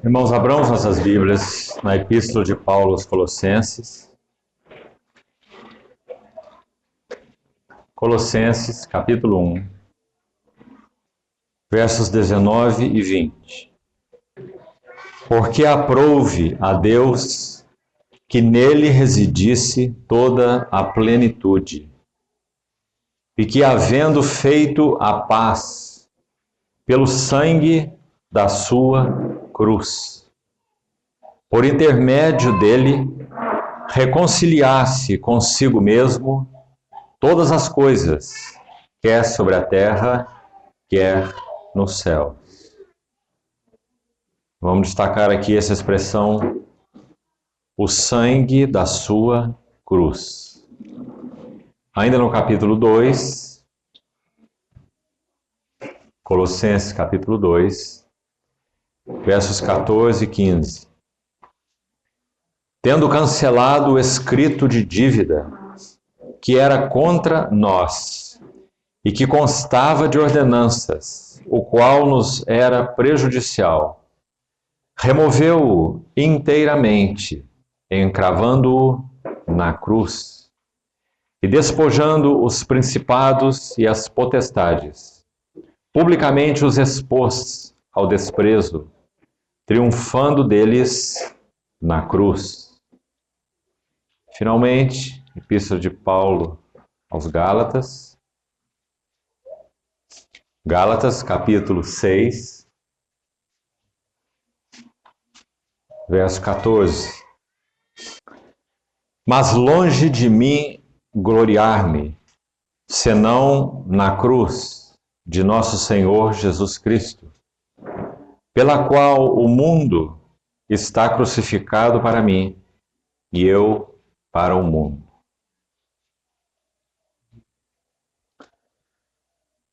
Irmãos, abramos nossas Bíblias na Epístola de Paulo aos Colossenses. Colossenses, capítulo 1, versos 19 e 20. Porque aprouve a Deus que nele residisse toda a plenitude, e que, havendo feito a paz pelo sangue da sua cruz, por intermédio dele, reconciliasse consigo mesmo todas as coisas, quer sobre a terra, quer no céu. Vamos destacar aqui essa expressão, o sangue da sua cruz. Ainda no capítulo 2, Colossenses capítulo 2, versos 14 e 15. Tendo cancelado o escrito de dívida que era contra nós e que constava de ordenanças, o qual nos era prejudicial, removeu-o inteiramente, encravando-o na cruz e despojando os principados e as potestades, publicamente os expôs ao desprezo, triunfando deles na cruz. Finalmente, Epístola de Paulo aos Gálatas. Gálatas, capítulo 6, verso 14. Mas longe de mim gloriar-me, senão na cruz de nosso Senhor Jesus Cristo, pela qual o mundo está crucificado para mim e eu para o mundo.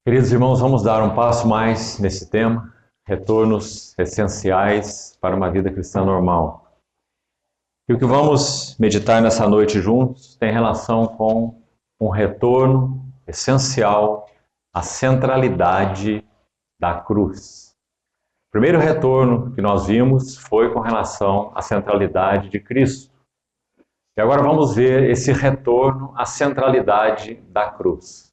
Queridos irmãos, vamos dar um passo mais nesse tema, retornos essenciais para uma vida cristã normal. E o que vamos meditar nessa noite juntos tem relação com um retorno essencial à centralidade da cruz. O primeiro retorno que nós vimos foi com relação à centralidade de Cristo. E agora vamos ver esse retorno à centralidade da cruz.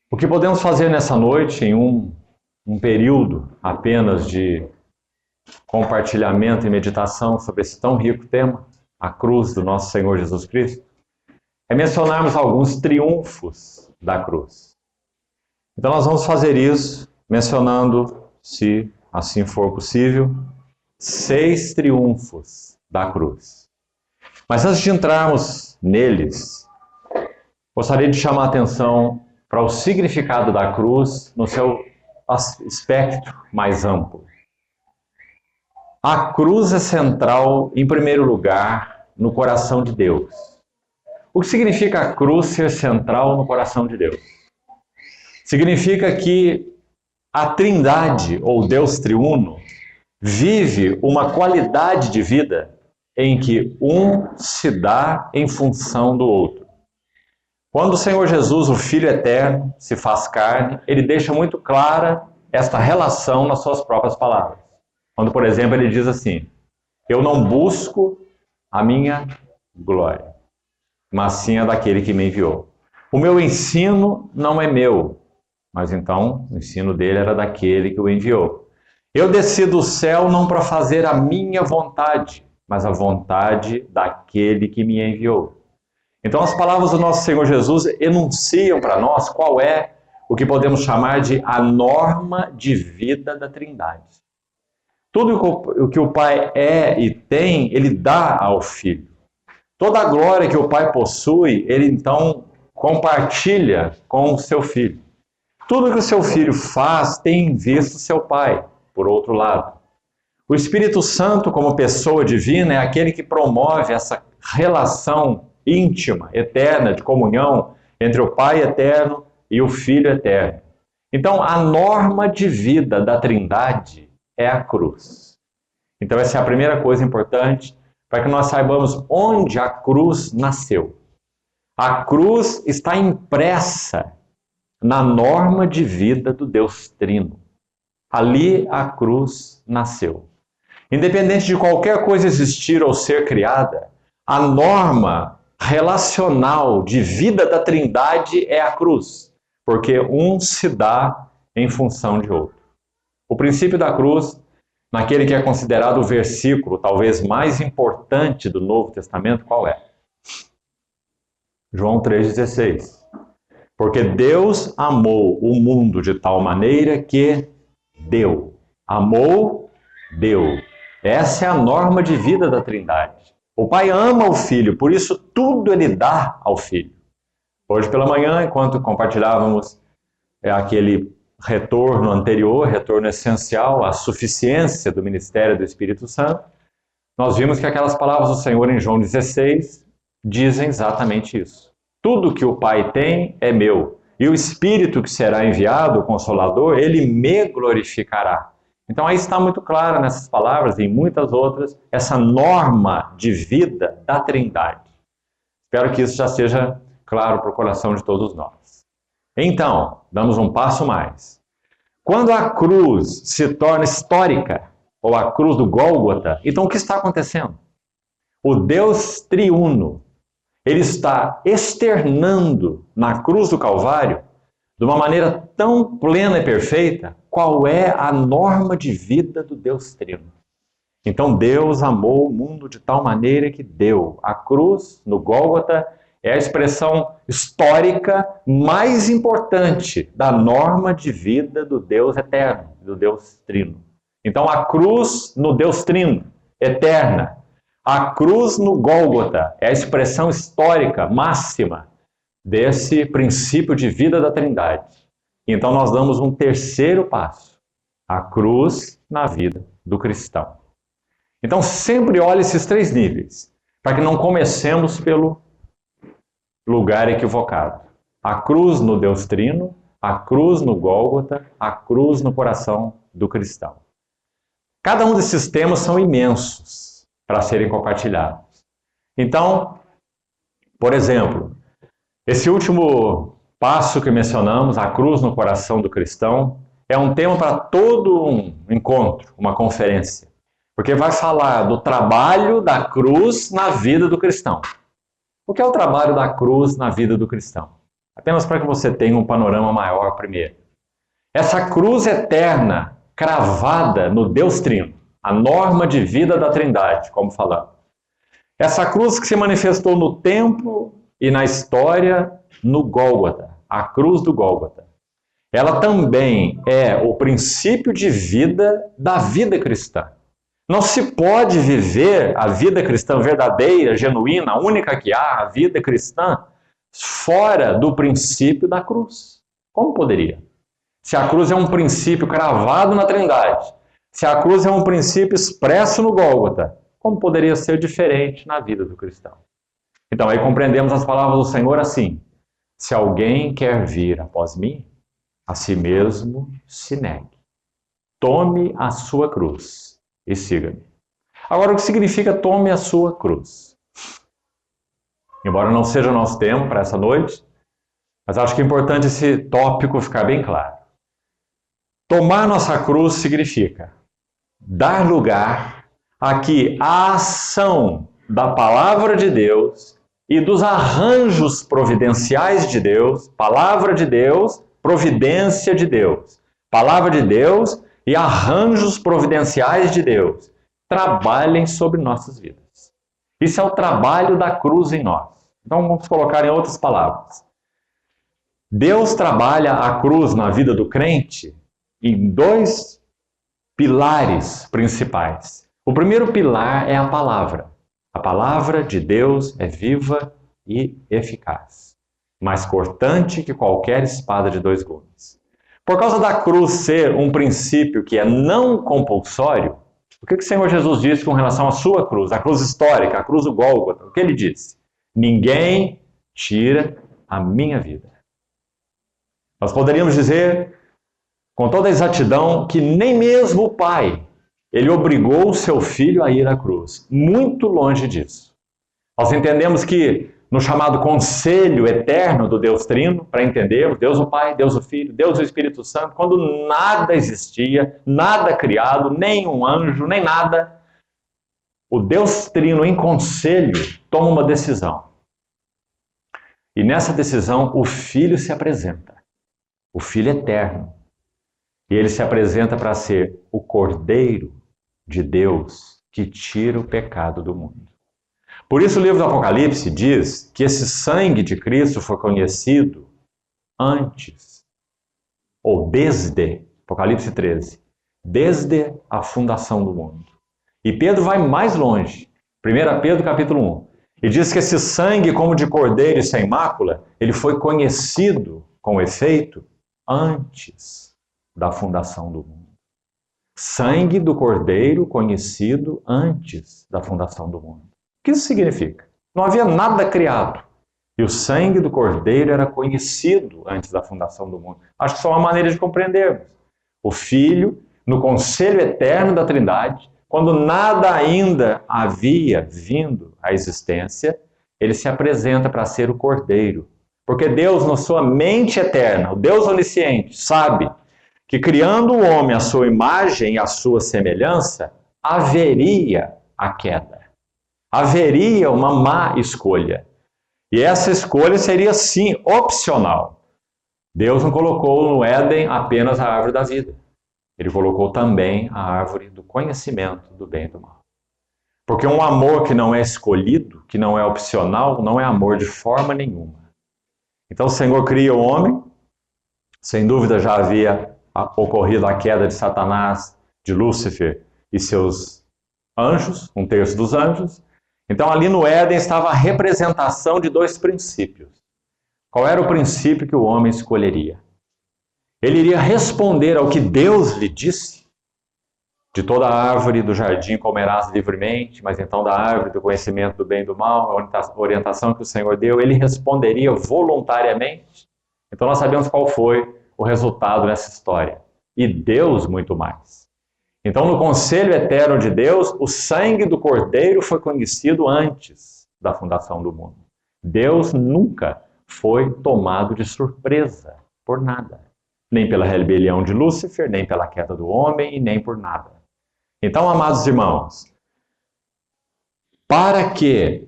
O que podemos fazer nessa noite, em um período apenas de compartilhamento e meditação sobre esse tão rico tema, a cruz do nosso Senhor Jesus Cristo, é mencionarmos alguns triunfos da cruz. Então nós vamos fazer isso mencionando, se assim for possível, 6 triunfos da cruz. Mas antes de entrarmos neles, gostaria de chamar a atenção para o significado da cruz no seu espectro mais amplo. A cruz é central, em primeiro lugar, no coração de Deus. O que significa a cruz ser central no coração de Deus? Significa que a Trindade, ou Deus triuno, vive uma qualidade de vida em que um se dá em função do outro. Quando o Senhor Jesus, o Filho Eterno, se faz carne, ele deixa muito clara esta relação nas suas próprias palavras. Quando, por exemplo, ele diz assim, eu não busco a minha glória, mas sim a daquele que me enviou. O meu ensino não é meu, mas então o ensino dele era daquele que o enviou. Eu desci do céu não para fazer a minha vontade, mas a vontade daquele que me enviou. Então as palavras do nosso Senhor Jesus enunciam para nós qual é o que podemos chamar de a norma de vida da Trindade. Tudo o que o Pai é e tem, ele dá ao Filho. Toda a glória que o Pai possui, ele então compartilha com o seu Filho. Tudo que o seu Filho faz tem em vista o seu Pai, por outro lado. O Espírito Santo, como pessoa divina, é aquele que promove essa relação íntima, eterna, de comunhão entre o Pai eterno e o Filho eterno. Então, a norma de vida da Trindade é a cruz. Então, essa é a primeira coisa importante para que nós saibamos onde a cruz nasceu. A cruz está impressa na norma de vida do Deus Trino. Ali a cruz nasceu. Independente de qualquer coisa existir ou ser criada, a norma relacional de vida da Trindade é a cruz, porque um se dá em função de outro. O princípio da cruz, naquele que é considerado o versículo talvez mais importante do Novo Testamento, qual é? João 3,16. Porque Deus amou o mundo de tal maneira que deu. Amou, deu. Essa é a norma de vida da Trindade. O Pai ama o Filho, por isso tudo Ele dá ao Filho. Hoje pela manhã, enquanto compartilhávamos aquele retorno anterior, retorno essencial, à suficiência do ministério do Espírito Santo, nós vimos que aquelas palavras do Senhor em João 16 dizem exatamente isso. Tudo que o Pai tem é meu, e o Espírito que será enviado, o Consolador, Ele me glorificará. Então aí está muito claro nessas palavras e em muitas outras, essa norma de vida da Trindade. Espero que isso já seja claro para o coração de todos nós. Então, damos um passo mais. Quando a cruz se torna histórica, ou a cruz do Gólgota, então o que está acontecendo? O Deus triuno, Ele está externando na cruz do Calvário, de uma maneira tão plena e perfeita, qual é a norma de vida do Deus trino. Então Deus amou o mundo de tal maneira que deu. A cruz no Gólgota é a expressão histórica mais importante da norma de vida do Deus eterno, do Deus trino. Então a cruz no Deus trino, eterna. A cruz no Gólgota é a expressão histórica máxima desse princípio de vida da Trindade. Então nós damos um terceiro passo, a cruz na vida do cristão. Então sempre olhe esses três níveis, para que não comecemos pelo lugar equivocado. A cruz no Deus Trino, a cruz no Gólgota, a cruz no coração do cristão. Cada um desses temas são imensos para serem compartilhados. Então, por exemplo, esse último passo que mencionamos, a cruz no coração do cristão, é um tema para todo um encontro, uma conferência. Porque vai falar do trabalho da cruz na vida do cristão. O que é o trabalho da cruz na vida do cristão? Apenas para que você tenha um panorama maior primeiro. Essa cruz eterna, cravada no Deus Trino, a norma de vida da Trindade, como falamos. Essa cruz que se manifestou no tempo e na história no Gólgota, a cruz do Gólgota. Ela também é o princípio de vida da vida cristã. Não se pode viver a vida cristã verdadeira, genuína, única que há, a vida cristã, fora do princípio da cruz. Como poderia? Se a cruz é um princípio cravado na Trindade, se a cruz é um princípio expresso no Gólgota, como poderia ser diferente na vida do cristão? Então aí compreendemos as palavras do Senhor assim: se alguém quer vir após mim, a si mesmo se negue. Tome a sua cruz e siga-me. Agora, o que significa tome a sua cruz? Embora não seja o nosso tema para essa noite, mas acho que é importante esse tópico ficar bem claro. Tomar nossa cruz significa dar lugar a que a ação da palavra de Deus e dos arranjos providenciais de Deus, palavra de Deus, providência de Deus, palavra de Deus e arranjos providenciais de Deus trabalhem sobre nossas vidas. Isso é o trabalho da cruz em nós. Então vamos colocar em outras palavras. Deus trabalha a cruz na vida do crente em dois pilares principais. O primeiro pilar é a palavra. A palavra de Deus é viva e eficaz, mais cortante que qualquer espada de dois gumes. Por causa da cruz ser um princípio que é não compulsório, o que o Senhor Jesus disse com relação à sua cruz, a cruz histórica, a cruz do Gólgota? O que ele disse? Ninguém tira a minha vida. Nós poderíamos dizer com toda a exatidão que nem mesmo o Pai, ele obrigou o seu filho a ir à cruz. Muito longe disso. Nós entendemos que no chamado conselho eterno do Deus Trino, para entendermos Deus o Pai, Deus o Filho, Deus o Espírito Santo, quando nada existia, nada criado, nem um anjo, nem nada, o Deus Trino em conselho toma uma decisão. E nessa decisão o Filho se apresenta, o Filho eterno. E ele se apresenta para ser o Cordeiro de Deus que tira o pecado do mundo. Por isso o livro do Apocalipse diz que esse sangue de Cristo foi conhecido antes, ou desde, Apocalipse 13, desde a fundação do mundo. E Pedro vai mais longe, 1 Pedro capítulo 1, e diz que esse sangue, como de cordeiro e sem mácula, ele foi conhecido, com efeito, antes da fundação do mundo. Sangue do cordeiro conhecido antes da fundação do mundo. O que isso significa? Não havia nada criado. E o sangue do cordeiro era conhecido antes da fundação do mundo. Acho que só uma maneira de compreendermos. O Filho, no conselho eterno da Trindade, quando nada ainda havia vindo à existência, ele se apresenta para ser o Cordeiro. Porque Deus, na sua mente eterna, o Deus onisciente, sabe que criando o homem à sua imagem e à sua semelhança, haveria a queda. Haveria uma má escolha. E essa escolha seria, sim, opcional. Deus não colocou no Éden apenas a árvore da vida. Ele colocou também a árvore do conhecimento do bem e do mal. Porque um amor que não é escolhido, que não é opcional, não é amor de forma nenhuma. Então o Senhor cria o homem, sem dúvida já havia ocorrido a queda de Satanás, de Lúcifer e seus anjos, um terço dos anjos. Então ali no Éden estava a representação de dois princípios. Qual era o princípio que o homem escolheria? Ele iria responder ao que Deus lhe disse. De toda a árvore do jardim comerás livremente, mas então da árvore do conhecimento do bem e do mal, a orientação que o Senhor deu, ele responderia voluntariamente. Então nós sabemos qual foi o resultado dessa história. E Deus muito mais. Então no conselho eterno de Deus, o sangue do Cordeiro foi conhecido antes da fundação do mundo. Deus nunca foi tomado de surpresa por nada. Nem pela rebelião de Lúcifer, nem pela queda do homem e nem por nada. Então, amados irmãos, para que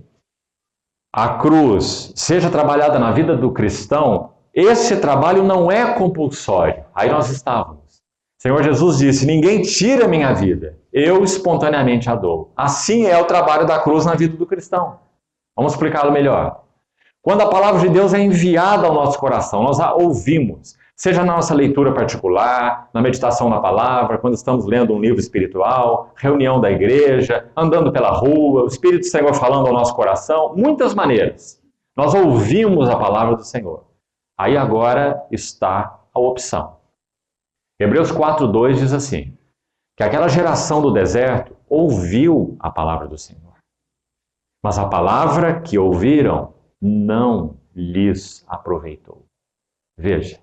a cruz seja trabalhada na vida do cristão, esse trabalho não é compulsório. Aí nós estávamos. O Senhor Jesus disse, ninguém tira a minha vida, eu espontaneamente a dou. Assim é o trabalho da cruz na vida do cristão. Vamos explicá-lo melhor. Quando a palavra de Deus é enviada ao nosso coração, nós a ouvimos. Seja na nossa leitura particular, na meditação na palavra, quando estamos lendo um livro espiritual, reunião da igreja, andando pela rua, o Espírito do Senhor falando ao nosso coração, muitas maneiras. Nós ouvimos a palavra do Senhor. Aí agora está a opção. Hebreus 4:2 diz assim, que aquela geração do deserto ouviu a palavra do Senhor. Mas a palavra que ouviram não lhes aproveitou. Veja.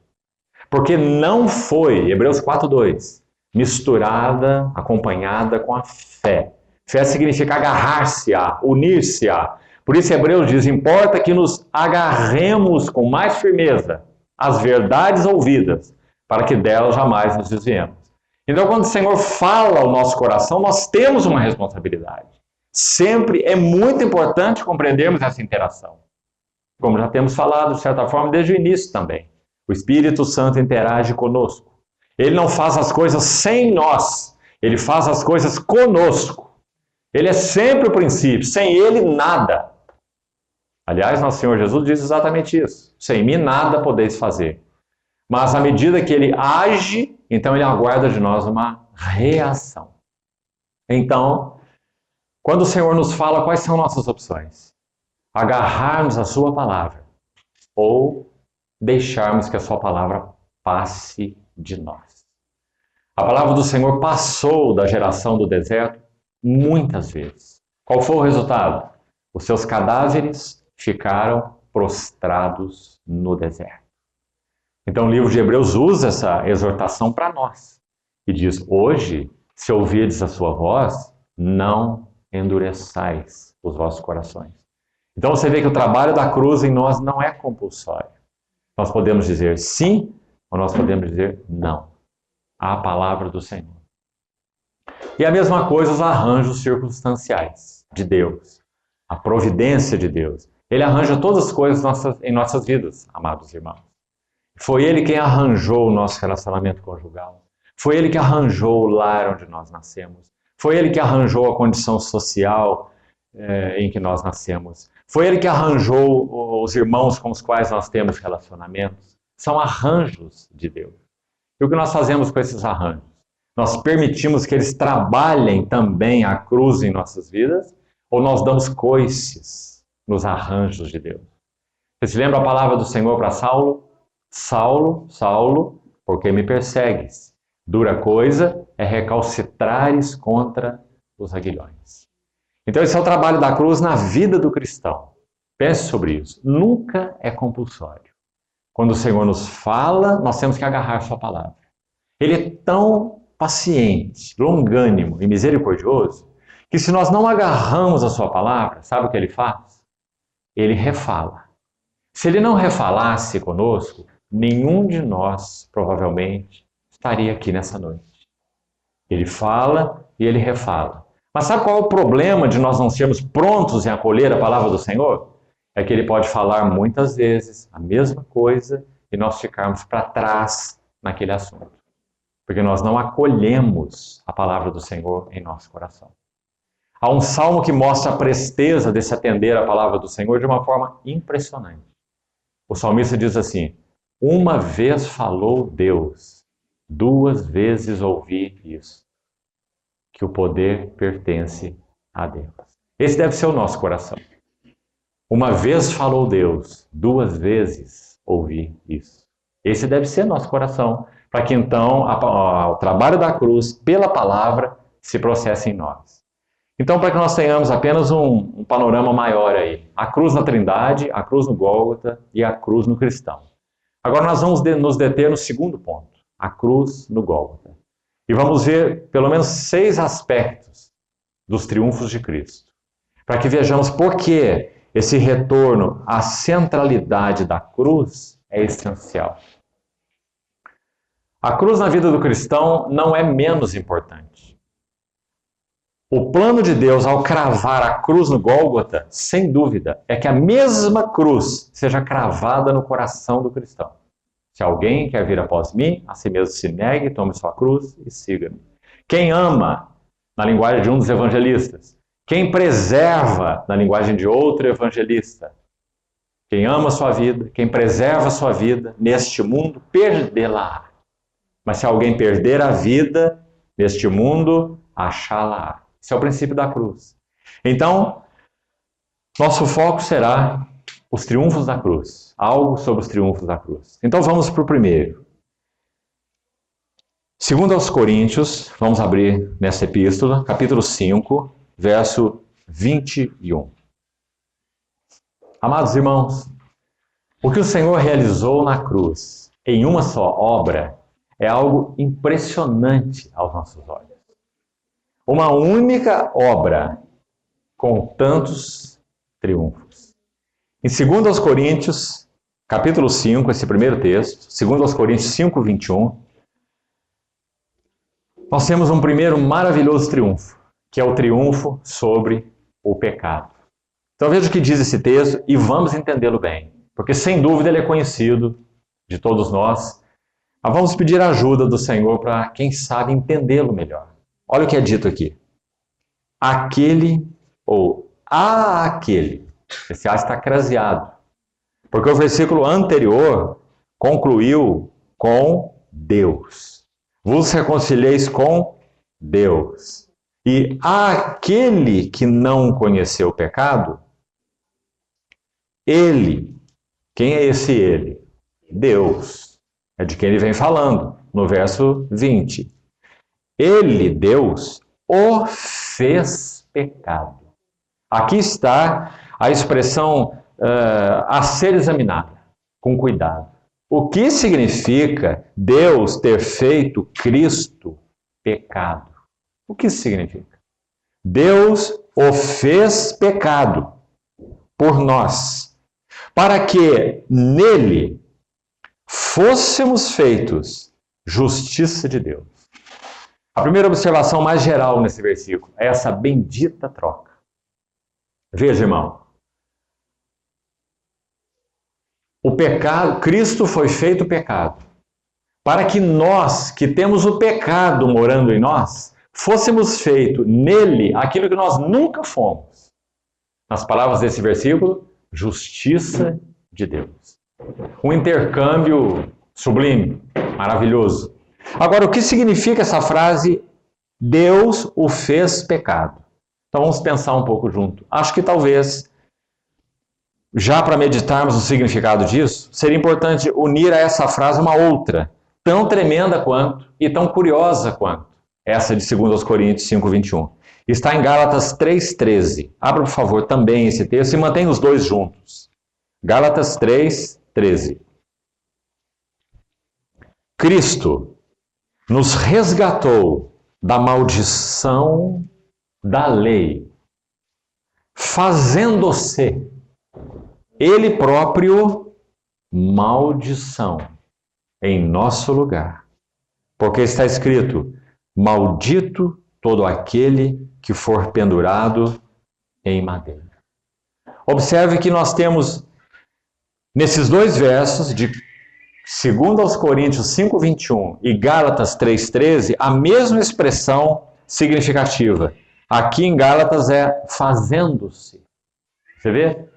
Porque não foi, Hebreus 4:2, misturada, acompanhada com a fé. Fé significa agarrar-se a, unir-se a. Por isso Hebreus diz, importa que nos agarremos com mais firmeza às verdades ouvidas, para que delas jamais nos desviemos. Então quando o Senhor fala ao nosso coração, nós temos uma responsabilidade. Sempre é muito importante compreendermos essa interação. Como já temos falado, de certa forma, desde o início também. O Espírito Santo interage conosco. Ele não faz as coisas sem nós. Ele faz as coisas conosco. Ele é sempre o princípio. Sem ele, nada. Aliás, nosso Senhor Jesus diz exatamente isso. Sem mim, nada podeis fazer. Mas à medida que ele age, então ele aguarda de nós uma reação. Então, quando o Senhor nos fala, quais são nossas opções? Agarrarmos a sua palavra. Ou deixarmos que a sua palavra passe de nós. A palavra do Senhor passou da geração do deserto muitas vezes. Qual foi o resultado? Os seus cadáveres ficaram prostrados no deserto. Então o livro de Hebreus usa essa exortação para nós. E diz, hoje, se ouvirdes a sua voz, não endureçais os vossos corações. Então você vê que o trabalho da cruz em nós não é compulsório. Nós podemos dizer sim ou nós podemos dizer não à palavra do Senhor. E a mesma coisa os arranjos circunstanciais de Deus, a providência de Deus. Ele arranja todas as coisas em nossas vidas, amados irmãos. Foi Ele quem arranjou o nosso relacionamento conjugal. Foi Ele que arranjou o lar onde nós nascemos. Foi Ele que arranjou a condição social em que nós nascemos. Foi Ele que arranjou os irmãos com os quais nós temos relacionamentos. São arranjos de Deus. E o que nós fazemos com esses arranjos? Nós permitimos que eles trabalhem também a cruz em nossas vidas ou nós damos coices nos arranjos de Deus? Você se lembra a palavra do Senhor para Saulo? Saulo, Saulo, por que me persegues? Dura coisa é recalcitrares contra os aguilhões. Então esse é o trabalho da cruz na vida do cristão. Pense sobre isso. Nunca é compulsório. Quando o Senhor nos fala, nós temos que agarrar sua palavra. Ele é tão paciente, longânimo e misericordioso que se nós não agarramos a sua palavra, sabe o que ele faz? Ele refala. Se ele não refalasse conosco, nenhum de nós, provavelmente, estaria aqui nessa noite. Ele fala e ele refala. Mas sabe qual é o problema de nós não sermos prontos em acolher a palavra do Senhor? É que ele pode falar muitas vezes a mesma coisa e nós ficarmos para trás naquele assunto. Porque nós não acolhemos a palavra do Senhor em nosso coração. Há um salmo que mostra a presteza desse atender a palavra do Senhor de uma forma impressionante. O salmista diz assim: uma vez falou Deus, duas vezes ouvi isso, que o poder pertence a Deus. Esse deve ser o nosso coração. Uma vez falou Deus, duas vezes ouvi isso. Esse deve ser nosso coração, para que então o trabalho da cruz, pela palavra, se processe em nós. Então, para que nós tenhamos apenas um panorama maior aí, a cruz na Trindade, a cruz no Gólgota e a cruz no cristão. Agora nós vamos nos deter no segundo ponto, a cruz no Gólgota. E vamos ver pelo menos 6 aspectos dos triunfos de Cristo, para que vejamos por que esse retorno à centralidade da cruz é essencial. A cruz na vida do cristão não é menos importante. O plano de Deus ao cravar a cruz no Gólgota, sem dúvida, é que a mesma cruz seja cravada no coração do cristão. Se alguém quer vir após mim, a si mesmo se negue, tome sua cruz e siga-me. Quem ama, na linguagem de um dos evangelistas, quem preserva, na linguagem de outro evangelista, quem ama a sua vida, quem preserva a sua vida neste mundo, perdê-la. Mas se alguém perder a vida neste mundo, achá-la. Esse é o princípio da cruz. Então, nosso foco será os triunfos da cruz. Algo sobre os triunfos da cruz. Então vamos para o primeiro. Segundo aos Coríntios, vamos abrir nessa epístola, capítulo 5, verso 21. Amados irmãos, o que o Senhor realizou na cruz, em uma só obra, é algo impressionante aos nossos olhos. Uma única obra com tantos triunfos. Em 2 aos Coríntios, capítulo 5, esse primeiro texto, 2 aos Coríntios 5, 21, nós temos um primeiro maravilhoso triunfo, que é o triunfo sobre o pecado. Então veja o que diz esse texto e vamos entendê-lo bem, porque sem dúvida ele é conhecido de todos nós, mas vamos pedir a ajuda do Senhor para, quem sabe, entendê-lo melhor. Olha o que é dito aqui. Aquele, ou aquele, esse A está craseado, porque o versículo anterior concluiu com Deus. Vos reconcilieis com Deus. E aquele que não conheceu o pecado, ele, quem é esse ele? Deus. É de quem ele vem falando, no verso 20. Ele, Deus, o fez pecado. Aqui está a expressão a ser examinada, com cuidado. O que significa Deus ter feito Cristo pecado? O que isso significa? Deus o fez pecado. por nós, para que nele fôssemos feitos justiça de Deus. A primeira observação mais geral nesse versículo é essa bendita troca. Veja, irmão, o pecado, Cristo foi feito pecado, para que nós, que temos o pecado morando em nós, fôssemos feitos nele aquilo que nós nunca fomos. Nas palavras desse versículo, justiça de Deus. Um intercâmbio sublime, maravilhoso. Agora, o que significa essa frase, Deus o fez pecado? Então vamos pensar um pouco junto. Acho que talvez, já para meditarmos o significado disso, seria importante unir a essa frase uma outra, tão tremenda quanto e tão curiosa quanto essa de 2 Coríntios 5:21. Está em Gálatas 3:13. Abra, por favor, também esse texto e mantenha os dois juntos. Gálatas 3:13. Cristo nos resgatou da maldição da lei, fazendo-se Ele próprio maldição em nosso lugar. Porque está escrito, maldito todo aquele que for pendurado em madeira. Observe que nós temos, nesses dois versos, de 2 Coríntios 5:21 e Gálatas 3:13, a mesma expressão significativa. Aqui em Gálatas é fazendo-se. Você vê?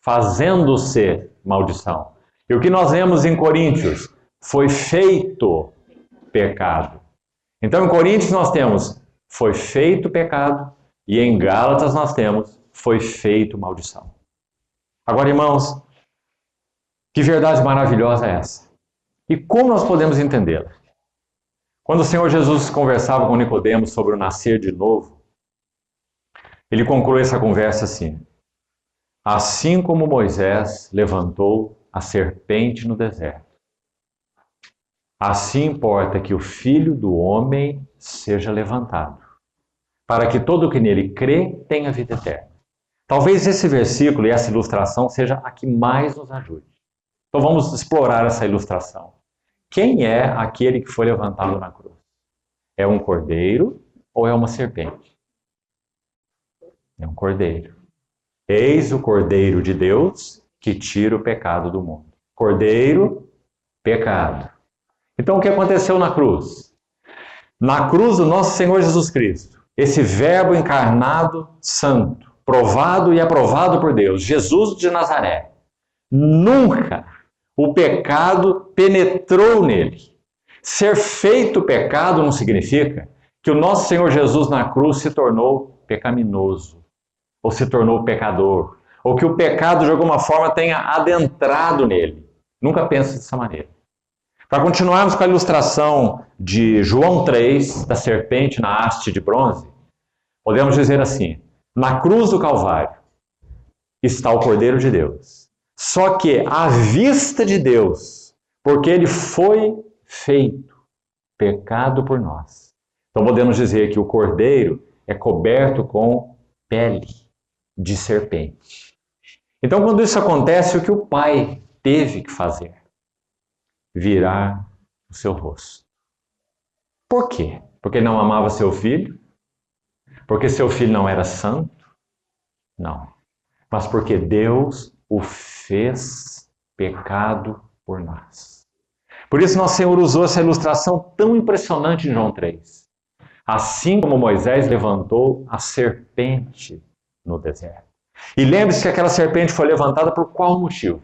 Fazendo-se maldição. E o que nós vemos em Coríntios? Foi feito pecado. Então, em Coríntios nós temos foi feito pecado e em Gálatas nós temos foi feito maldição. Agora, irmãos, que verdade maravilhosa é essa? E como nós podemos entendê-la? Quando o Senhor Jesus conversava com Nicodemos sobre o nascer de novo, ele conclui essa conversa assim: assim como Moisés levantou a serpente no deserto, assim importa que o Filho do Homem seja levantado, para que todo o que nele crê tenha vida eterna. Talvez esse versículo e essa ilustração seja a que mais nos ajude. Então vamos explorar essa ilustração. Quem é aquele que foi levantado na cruz? É um cordeiro ou é uma serpente? É um cordeiro. Eis o Cordeiro de Deus que tira o pecado do mundo. Cordeiro, pecado. Então o que aconteceu na cruz? Na cruz do nosso Senhor Jesus Cristo, esse verbo encarnado, santo, provado e aprovado por Deus, Jesus de Nazaré, nunca o pecado penetrou nele. Ser feito pecado não significa que o nosso Senhor Jesus na cruz se tornou pecaminoso, ou se tornou pecador, ou que o pecado de alguma forma tenha adentrado nele. Nunca pense dessa maneira. Para continuarmos com a ilustração de João 3, da serpente na haste de bronze, podemos dizer assim, na cruz do Calvário está o Cordeiro de Deus. Só que à vista de Deus, porque ele foi feito pecado por nós. Então podemos dizer que o Cordeiro é coberto com pele de serpente. Então quando isso acontece, o que o Pai teve que fazer? Virar o seu rosto. Por quê? Porque ele não amava seu filho? Porque seu filho não era santo? Não. Mas porque Deus o fez pecado por nós. Por isso nosso Senhor usou essa ilustração tão impressionante em João 3. Assim como Moisés levantou a serpente no deserto. E lembre-se que aquela serpente foi levantada por qual motivo?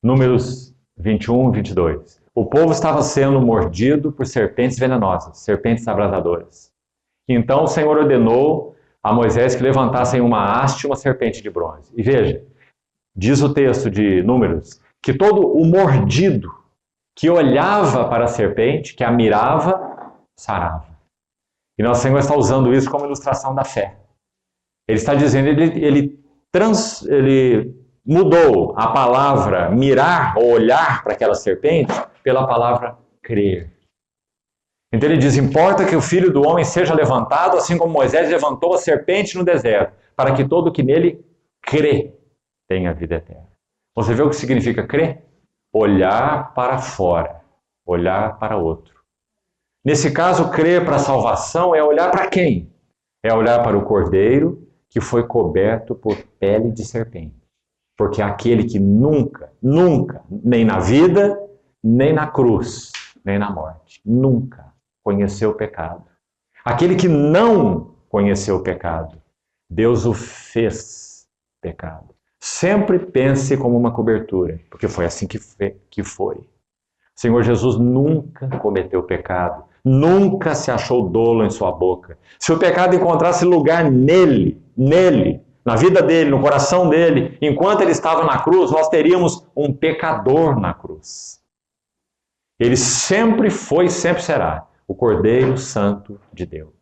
Números 21 e 22. O povo estava sendo mordido por serpentes venenosas, serpentes abrasadoras. Então o Senhor ordenou a Moisés que levantassem uma haste e uma serpente de bronze. E veja, diz o texto de Números, que todo o mordido que olhava para a serpente, que a mirava, sarava. E nosso Senhor está usando isso como ilustração da fé. Ele está dizendo, ele mudou a palavra mirar ou olhar para aquela serpente pela palavra crer. Então ele diz, importa que o Filho do Homem seja levantado, assim como Moisés levantou a serpente no deserto, para que todo que nele crê tem a vida eterna. Você vê o que significa crer? Olhar para fora, olhar para outro. Nesse caso, crer para a salvação é olhar para quem? É olhar para o Cordeiro que foi coberto por pele de serpente. Porque aquele que nunca, nem na vida, nem na cruz, nem na morte, nunca conheceu o pecado. Aquele que não conheceu o pecado, Deus o fez pecado. Sempre pense como uma cobertura, porque foi assim que foi. O Senhor Jesus nunca cometeu pecado, nunca se achou dolo em sua boca. Se o pecado encontrasse lugar nele, na vida dele, no coração dele, enquanto ele estava na cruz, nós teríamos um pecador na cruz. Ele sempre foi e sempre será o Cordeiro Santo de Deus.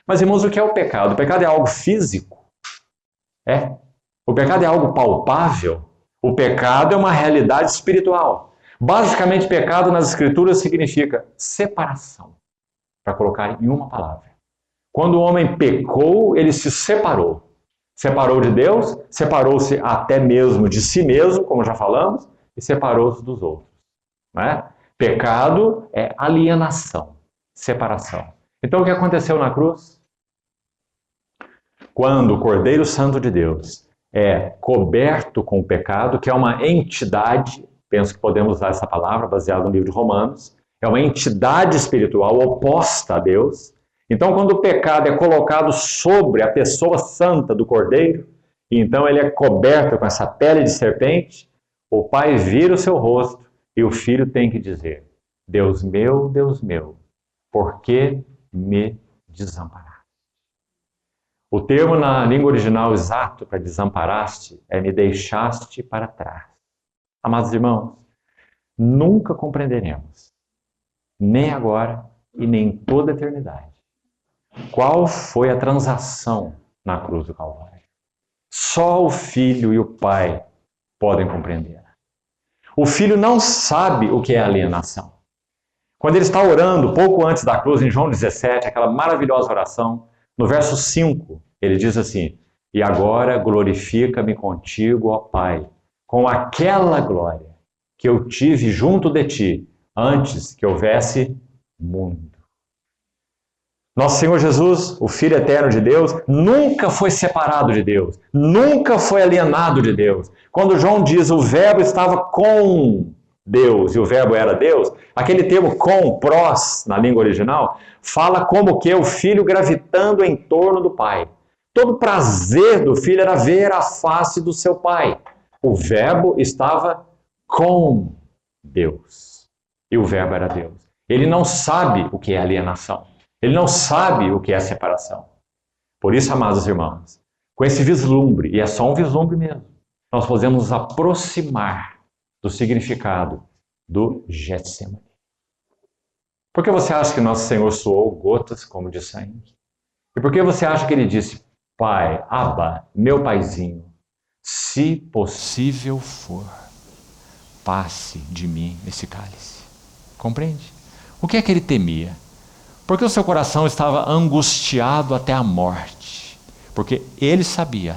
Mas, irmãos, o que é o pecado? O pecado é algo físico? É. O pecado é algo palpável? O pecado é uma realidade espiritual. Basicamente, pecado nas Escrituras significa separação, para colocar em uma palavra. Quando o homem pecou, ele se separou. Separou de Deus, separou-se até mesmo de si mesmo, como já falamos, e separou-se dos outros. Não é? Pecado é alienação, separação. Então, o que aconteceu na cruz? Quando o Cordeiro Santo de Deus é coberto com o pecado, que é uma entidade, penso que podemos usar essa palavra, baseada no livro de Romanos, é uma entidade espiritual oposta a Deus. Então, quando o pecado é colocado sobre a pessoa santa do Cordeiro, e então ele é coberto com essa pele de serpente, o Pai vira o seu rosto e o Filho tem que dizer: Deus meu, por que me desamparaste? O termo na língua original exato para desamparaste é me deixaste para trás. Amados irmãos, nunca compreenderemos, nem agora e nem em toda a eternidade, qual foi a transação na cruz do Calvário. Só o Filho e o Pai podem compreender. O Filho não sabe o que é alienação. Quando ele está orando, pouco antes da cruz, em João 17, aquela maravilhosa oração, no verso 5, ele diz assim: e agora glorifica-me contigo, ó Pai, com aquela glória que eu tive junto de ti, antes que houvesse mundo. Nosso Senhor Jesus, o Filho eterno de Deus, nunca foi separado de Deus, nunca foi alienado de Deus. Quando João diz o verbo estava com Deus e o verbo era Deus, aquele termo com, prós, na língua original, fala como que o Filho gravitando em torno do Pai. Todo o prazer do Filho era ver a face do seu Pai. O verbo estava com Deus e o verbo era Deus. Ele não sabe o que é alienação. Ele não sabe o que é separação. Por isso, amados irmãos, com esse vislumbre, e é só um vislumbre mesmo, nós podemos nos aproximar do significado do Getsemane. Por que você acha que nosso Senhor suou gotas como de sangue? E por que você acha que ele disse: Pai, Abba, meu paizinho, se possível for, passe de mim esse cálice? Compreende? O que é que ele temia? Porque o seu coração estava angustiado até a morte. Porque ele sabia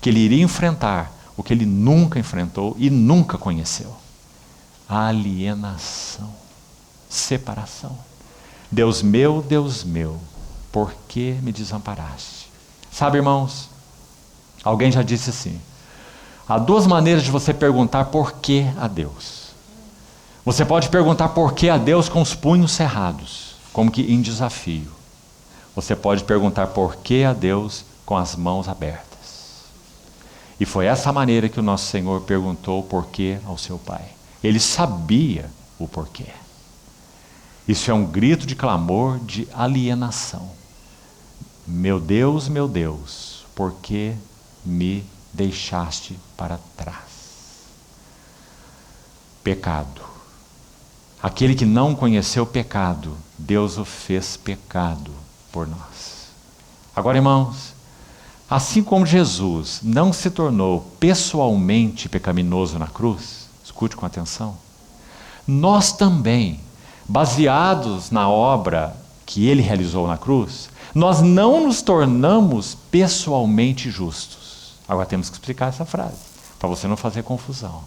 que ele iria enfrentar o que ele nunca enfrentou e nunca conheceu: a alienação, separação. Deus meu, por que me desamparaste? Sabe, irmãos, alguém já disse assim: há duas maneiras de você perguntar por que a Deus. Você pode perguntar por que a Deus com os punhos cerrados, como que em desafio. Você pode perguntar por que a Deus com as mãos abertas. E foi essa maneira que o nosso Senhor perguntou o porquê ao seu Pai. Ele sabia o porquê. Isso é um grito de clamor, de alienação. Meu Deus, por que me deixaste para trás? Pecado. Aquele que não conheceu o pecado, Deus o fez pecado por nós. Agora, irmãos, assim como Jesus não se tornou pessoalmente pecaminoso na cruz, escute com atenção, nós também, baseados na obra que ele realizou na cruz, nós não nos tornamos pessoalmente justos. Agora temos que explicar essa frase. para você não fazer confusão.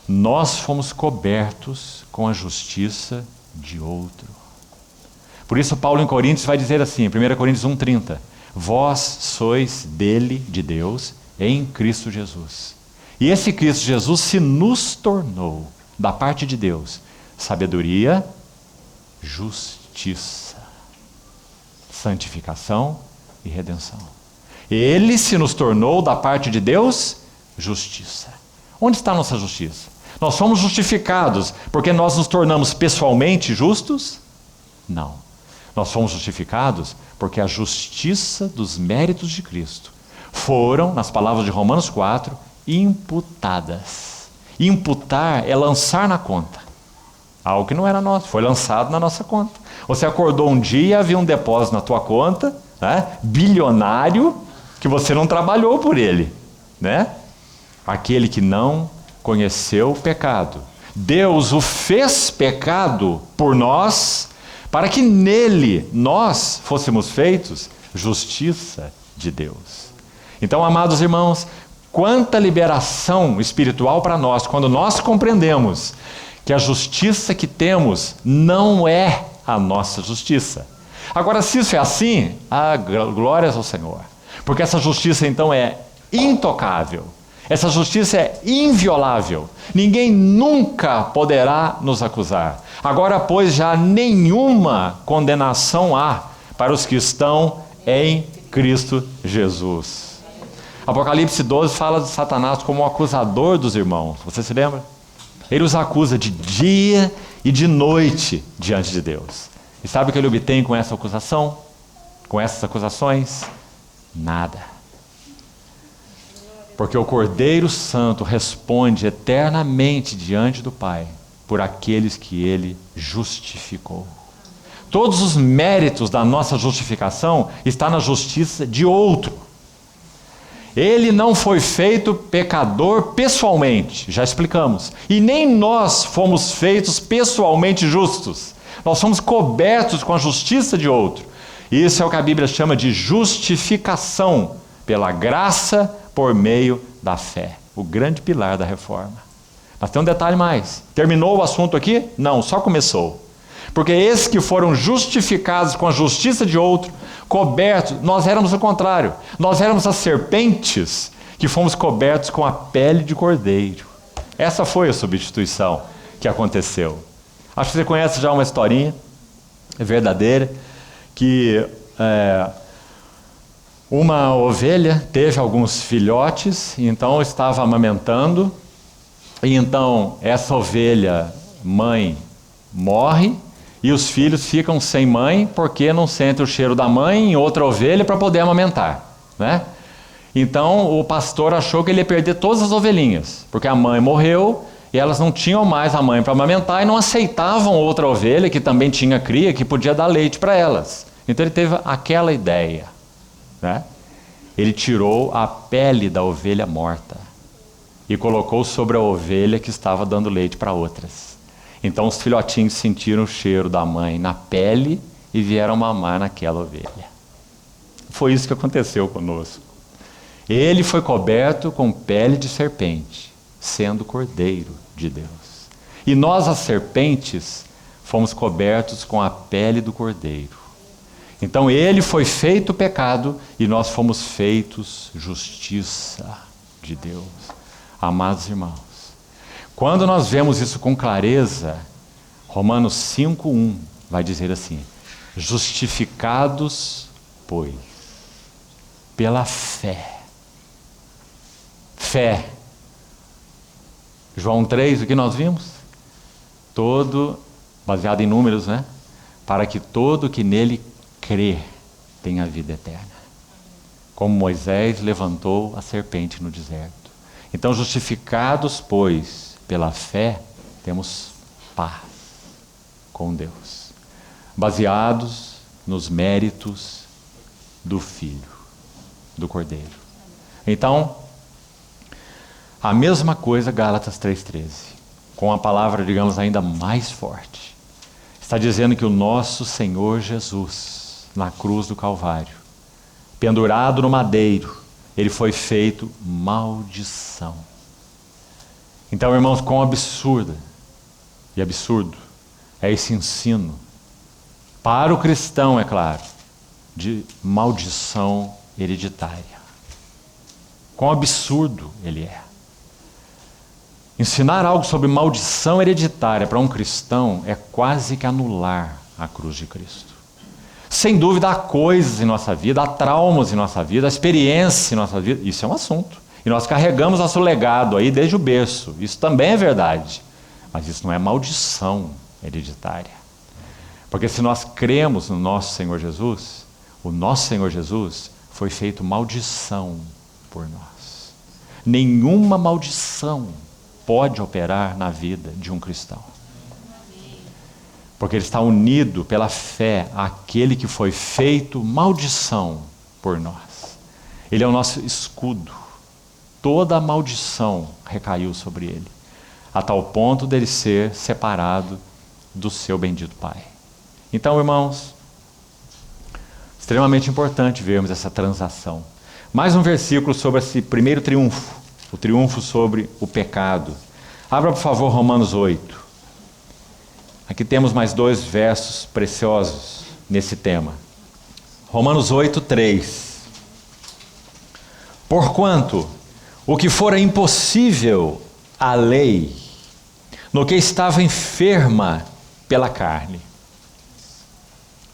Nós fomos cobertos com a justiça de outro. Por isso Paulo em Coríntios vai dizer assim, 1 Coríntios 1,30, vós sois dele, de Deus, em Cristo Jesus. E esse Cristo Jesus se nos tornou, da parte de Deus, sabedoria, justiça, santificação e redenção. Ele se nos tornou, da parte de Deus, justiça. Onde está a nossa justiça? Nós somos justificados porque nós nos tornamos pessoalmente justos? Não. Nós fomos justificados porque a justiça dos méritos de Cristo foram, nas palavras de Romanos 4, imputadas. Imputar é lançar na conta. Algo que não era nosso, foi lançado na nossa conta. Você acordou um dia e havia um depósito na tua conta, né, bilionário, que você não trabalhou por ele, né? Aquele que não conheceu o pecado. Deus o fez pecado por nós, para que nele nós fôssemos feitos justiça de Deus. Então, amados irmãos, quanta liberação espiritual para nós, quando nós compreendemos que a justiça que temos não é a nossa justiça. Agora, se isso é assim, glórias ao Senhor. Porque essa justiça, então, é intocável. Essa justiça é inviolável. Ninguém nunca poderá nos acusar. Agora, pois, já nenhuma condenação há para os que estão em Cristo Jesus. Apocalipse 12 fala de Satanás como o acusador dos irmãos. Você se lembra? Ele os acusa de dia e de noite diante de Deus. E sabe o que ele obtém com essa acusação? Com essas acusações? Nada. Porque o Cordeiro Santo responde eternamente diante do Pai por aqueles que ele justificou. Todos os méritos da nossa justificação estão na justiça de outro. Ele não foi feito pecador pessoalmente, já explicamos. E nem nós fomos feitos pessoalmente justos. Nós somos cobertos com a justiça de outro. Isso é o que a Bíblia chama de justificação pela graça por meio da fé. O grande pilar da reforma. Mas tem um detalhe mais. Terminou o assunto aqui? Não, só começou. Porque esses que foram justificados com a justiça de outro, cobertos, nós éramos o contrário. Nós éramos as serpentes que fomos cobertos com a pele de cordeiro. Essa foi a substituição que aconteceu. Acho que você conhece já uma historinha verdadeira, que uma ovelha teve alguns filhotes, então estava amamentando, e então essa ovelha mãe morre, e os filhos ficam sem mãe, porque não sentem o cheiro da mãe em outra ovelha para poder amamentar, né? Então o pastor achou que ele ia perder todas as ovelhinhas, porque a mãe morreu, e elas não tinham mais a mãe para amamentar, e não aceitavam outra ovelha, que também tinha cria, que podia dar leite para elas. Então ele teve aquela ideia, né? Ele tirou a pele da ovelha morta e colocou sobre a ovelha que estava dando leite para outras. Então os filhotinhos sentiram o cheiro da mãe na pele e vieram mamar naquela ovelha. Foi isso que aconteceu conosco. Ele foi coberto com pele de serpente, sendo cordeiro de Deus. E nós, as serpentes, fomos cobertos com a pele do cordeiro. Então ele foi feito pecado e nós fomos feitos justiça de Deus. Amados irmãos, quando nós vemos isso com clareza, Romanos 5:1 vai dizer assim: justificados, pois, pela fé. Fé. João 3, o que nós vimos? Todo, baseado em números, né? Para que todo que nele crê tenha vida eterna. Como Moisés levantou a serpente no deserto. Então, justificados, pois, pela fé, temos paz com Deus. Baseados nos méritos do Filho, do Cordeiro. Então, a mesma coisa, Gálatas 3,13, com a palavra, digamos, ainda mais forte. Está dizendo que o nosso Senhor Jesus, na cruz do Calvário, pendurado no madeiro, ele foi feito maldição. Então, irmãos, quão absurdo é esse ensino, para o cristão, é claro, de maldição hereditária. Quão absurdo ele é. Ensinar algo sobre maldição hereditária para um cristão é quase que anular a cruz de Cristo. Sem dúvida, há coisas em nossa vida, há traumas em nossa vida, há experiência em nossa vida. Isso é um assunto. E nós carregamos nosso legado aí desde o berço. Isso também é verdade. Mas isso não é maldição hereditária. Porque se nós cremos no nosso Senhor Jesus, o nosso Senhor Jesus foi feito maldição por nós. Nenhuma maldição pode operar na vida de um cristão. Porque ele está unido pela fé àquele que foi feito maldição por nós. Ele é o nosso escudo. Toda a maldição recaiu sobre ele, a tal ponto dele ser separado do seu bendito Pai. Então, irmãos, extremamente importante vermos essa transação. Mais um versículo sobre esse primeiro triunfo, o triunfo sobre o pecado. Abra, por favor, Romanos 8. Aqui temos mais 2 versos preciosos nesse tema. Romanos 8, 3. Porquanto o que fora impossível à lei, no que estava enferma pela carne.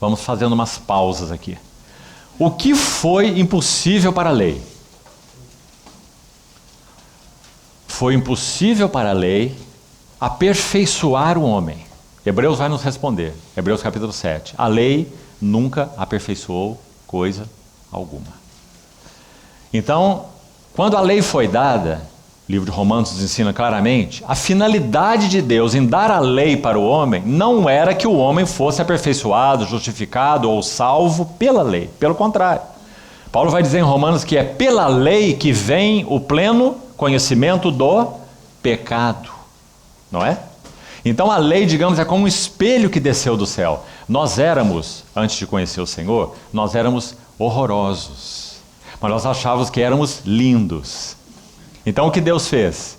Vamos fazendo umas pausas aqui. O que foi impossível para a lei? Foi impossível para a lei aperfeiçoar o homem. Hebreus vai nos responder. Hebreus capítulo 7. A lei nunca aperfeiçoou coisa alguma. Então, quando a lei foi dada, o livro de Romanos nos ensina claramente, a finalidade de Deus em dar a lei para o homem não era que o homem fosse aperfeiçoado, justificado ou salvo pela lei. Pelo contrário. Paulo vai dizer em Romanos que é pela lei que vem o pleno conhecimento do pecado. Não é? Então a lei, digamos, é como um espelho que desceu do céu. Nós éramos, antes de conhecer o Senhor, nós éramos horrorosos. Mas nós achávamos que éramos lindos. Então o que Deus fez?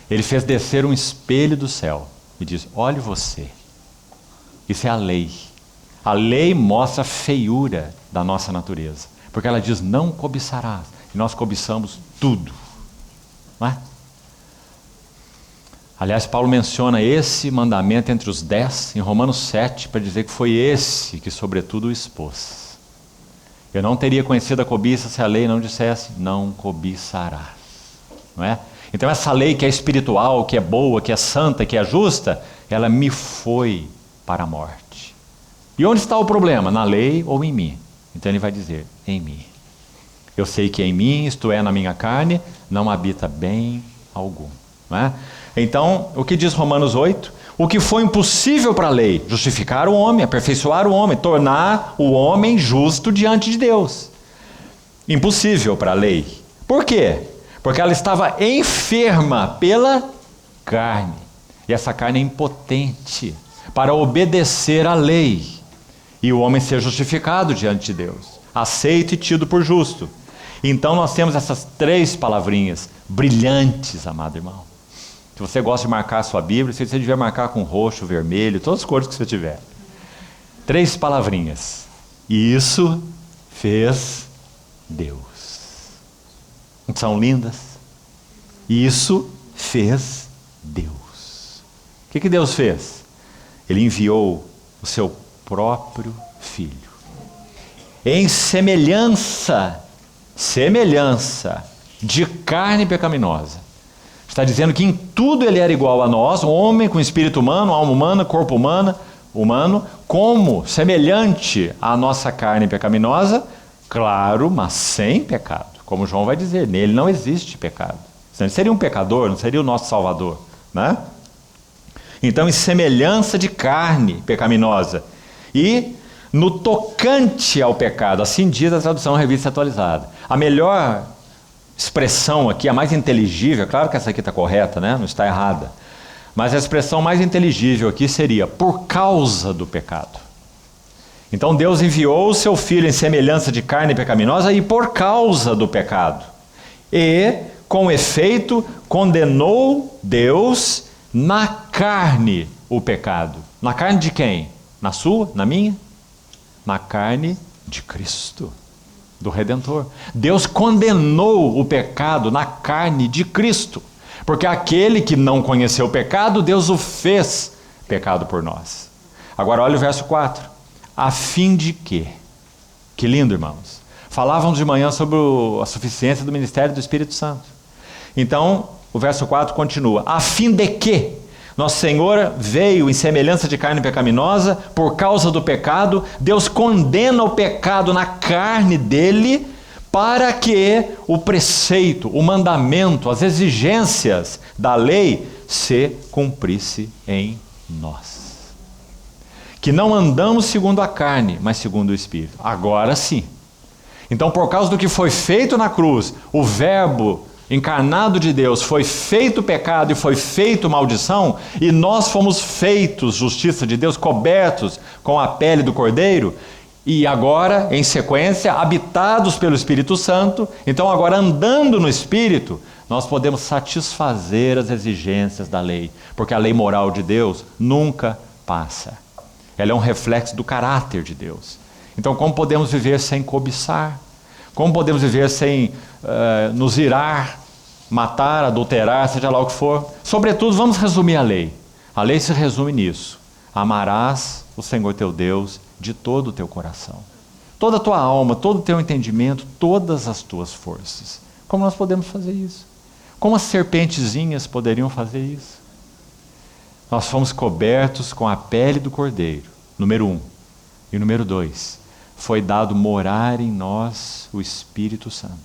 Ele fez descer um espelho do céu e diz, olhe você. Isso é a lei. A lei mostra a feiura da nossa natureza. Porque ela diz, não cobiçarás. E nós cobiçamos tudo. Não é? Aliás, Paulo menciona esse mandamento entre os 10 em Romanos 7 para dizer que foi esse que sobretudo o expôs. Eu não teria conhecido a cobiça se a lei não dissesse, não cobiçarás. Não é? Então essa lei que é espiritual, que é boa, que é santa, que é justa, ela me foi para a morte. E onde está o problema? Na lei ou em mim? Então ele vai dizer, em mim. Eu sei que em mim, isto é, na minha carne, não habita bem algum. Não é? Então, o que diz Romanos 8? O que foi impossível para a lei? Justificar o homem, aperfeiçoar o homem, tornar o homem justo diante de Deus. Impossível para a lei. Por quê? Porque ela estava enferma pela carne. E essa carne é impotente para obedecer à lei. E o homem ser justificado diante de Deus. Aceito e tido por justo. Então nós temos essas 3 palavrinhas brilhantes, amado irmão. Se você gosta de marcar a sua Bíblia, se você devia marcar com roxo, vermelho, todas as cores que você tiver. 3 palavrinhas. Isso fez Deus. Não são lindas? Isso fez Deus. O que Deus fez? Ele enviou o seu próprio Filho. Em semelhança de carne pecaminosa. Está dizendo que em tudo ele era igual a nós, um homem com espírito humano, alma humana, corpo humano, como semelhante à nossa carne pecaminosa, claro, mas sem pecado. Como João vai dizer, nele não existe pecado. Senão ele seria um pecador, não seria o nosso Salvador. Né? Então, em semelhança de carne pecaminosa. E no tocante ao pecado, assim diz a tradução Revista Atualizada. A melhor expressão aqui, a mais inteligível, claro que essa aqui está correta, né? Não está errada, mas a expressão mais inteligível aqui seria por causa do pecado. Então Deus enviou o seu Filho em semelhança de carne pecaminosa e por causa do pecado. E, com efeito, condenou Deus na carne o pecado. Na carne de quem? Na sua? Na minha? Na carne de Cristo, do Redentor. Deus condenou o pecado na carne de Cristo. Porque aquele que não conheceu o pecado, Deus o fez pecado por nós. Agora olha o verso 4. A fim de quê? Que lindo, irmãos. Falávamos de manhã sobre a suficiência do ministério do Espírito Santo. Então, o verso 4 continua. A fim de quê? Nosso Senhor veio em semelhança de carne pecaminosa, por causa do pecado. Deus condena o pecado na carne dele, para que o preceito, o mandamento, as exigências da lei se cumprisse em nós. Que não andamos segundo a carne, mas segundo o Espírito. Agora sim. Então, por causa do que foi feito na cruz, o Verbo encarnado de Deus foi feito pecado e foi feito maldição, e nós fomos feitos justiça de Deus, cobertos com a pele do Cordeiro, e agora, em sequência, habitados pelo Espírito Santo. Então agora, andando no Espírito, nós podemos satisfazer as exigências da lei, porque a lei moral de Deus nunca passa. Ela é um reflexo do caráter de Deus. Então, como podemos viver sem cobiçar? Como podemos viver sem nos irar, matar, adulterar, seja lá o que for? Sobretudo, vamos resumir a lei. A lei se resume nisso. Amarás o Senhor teu Deus de todo o teu coração, toda a tua alma, todo o teu entendimento, todas as tuas forças. Como nós podemos fazer isso? Como as serpentezinhas poderiam fazer isso? Nós fomos cobertos com a pele do Cordeiro, número 1. E número 2, foi dado morar em nós o Espírito Santo.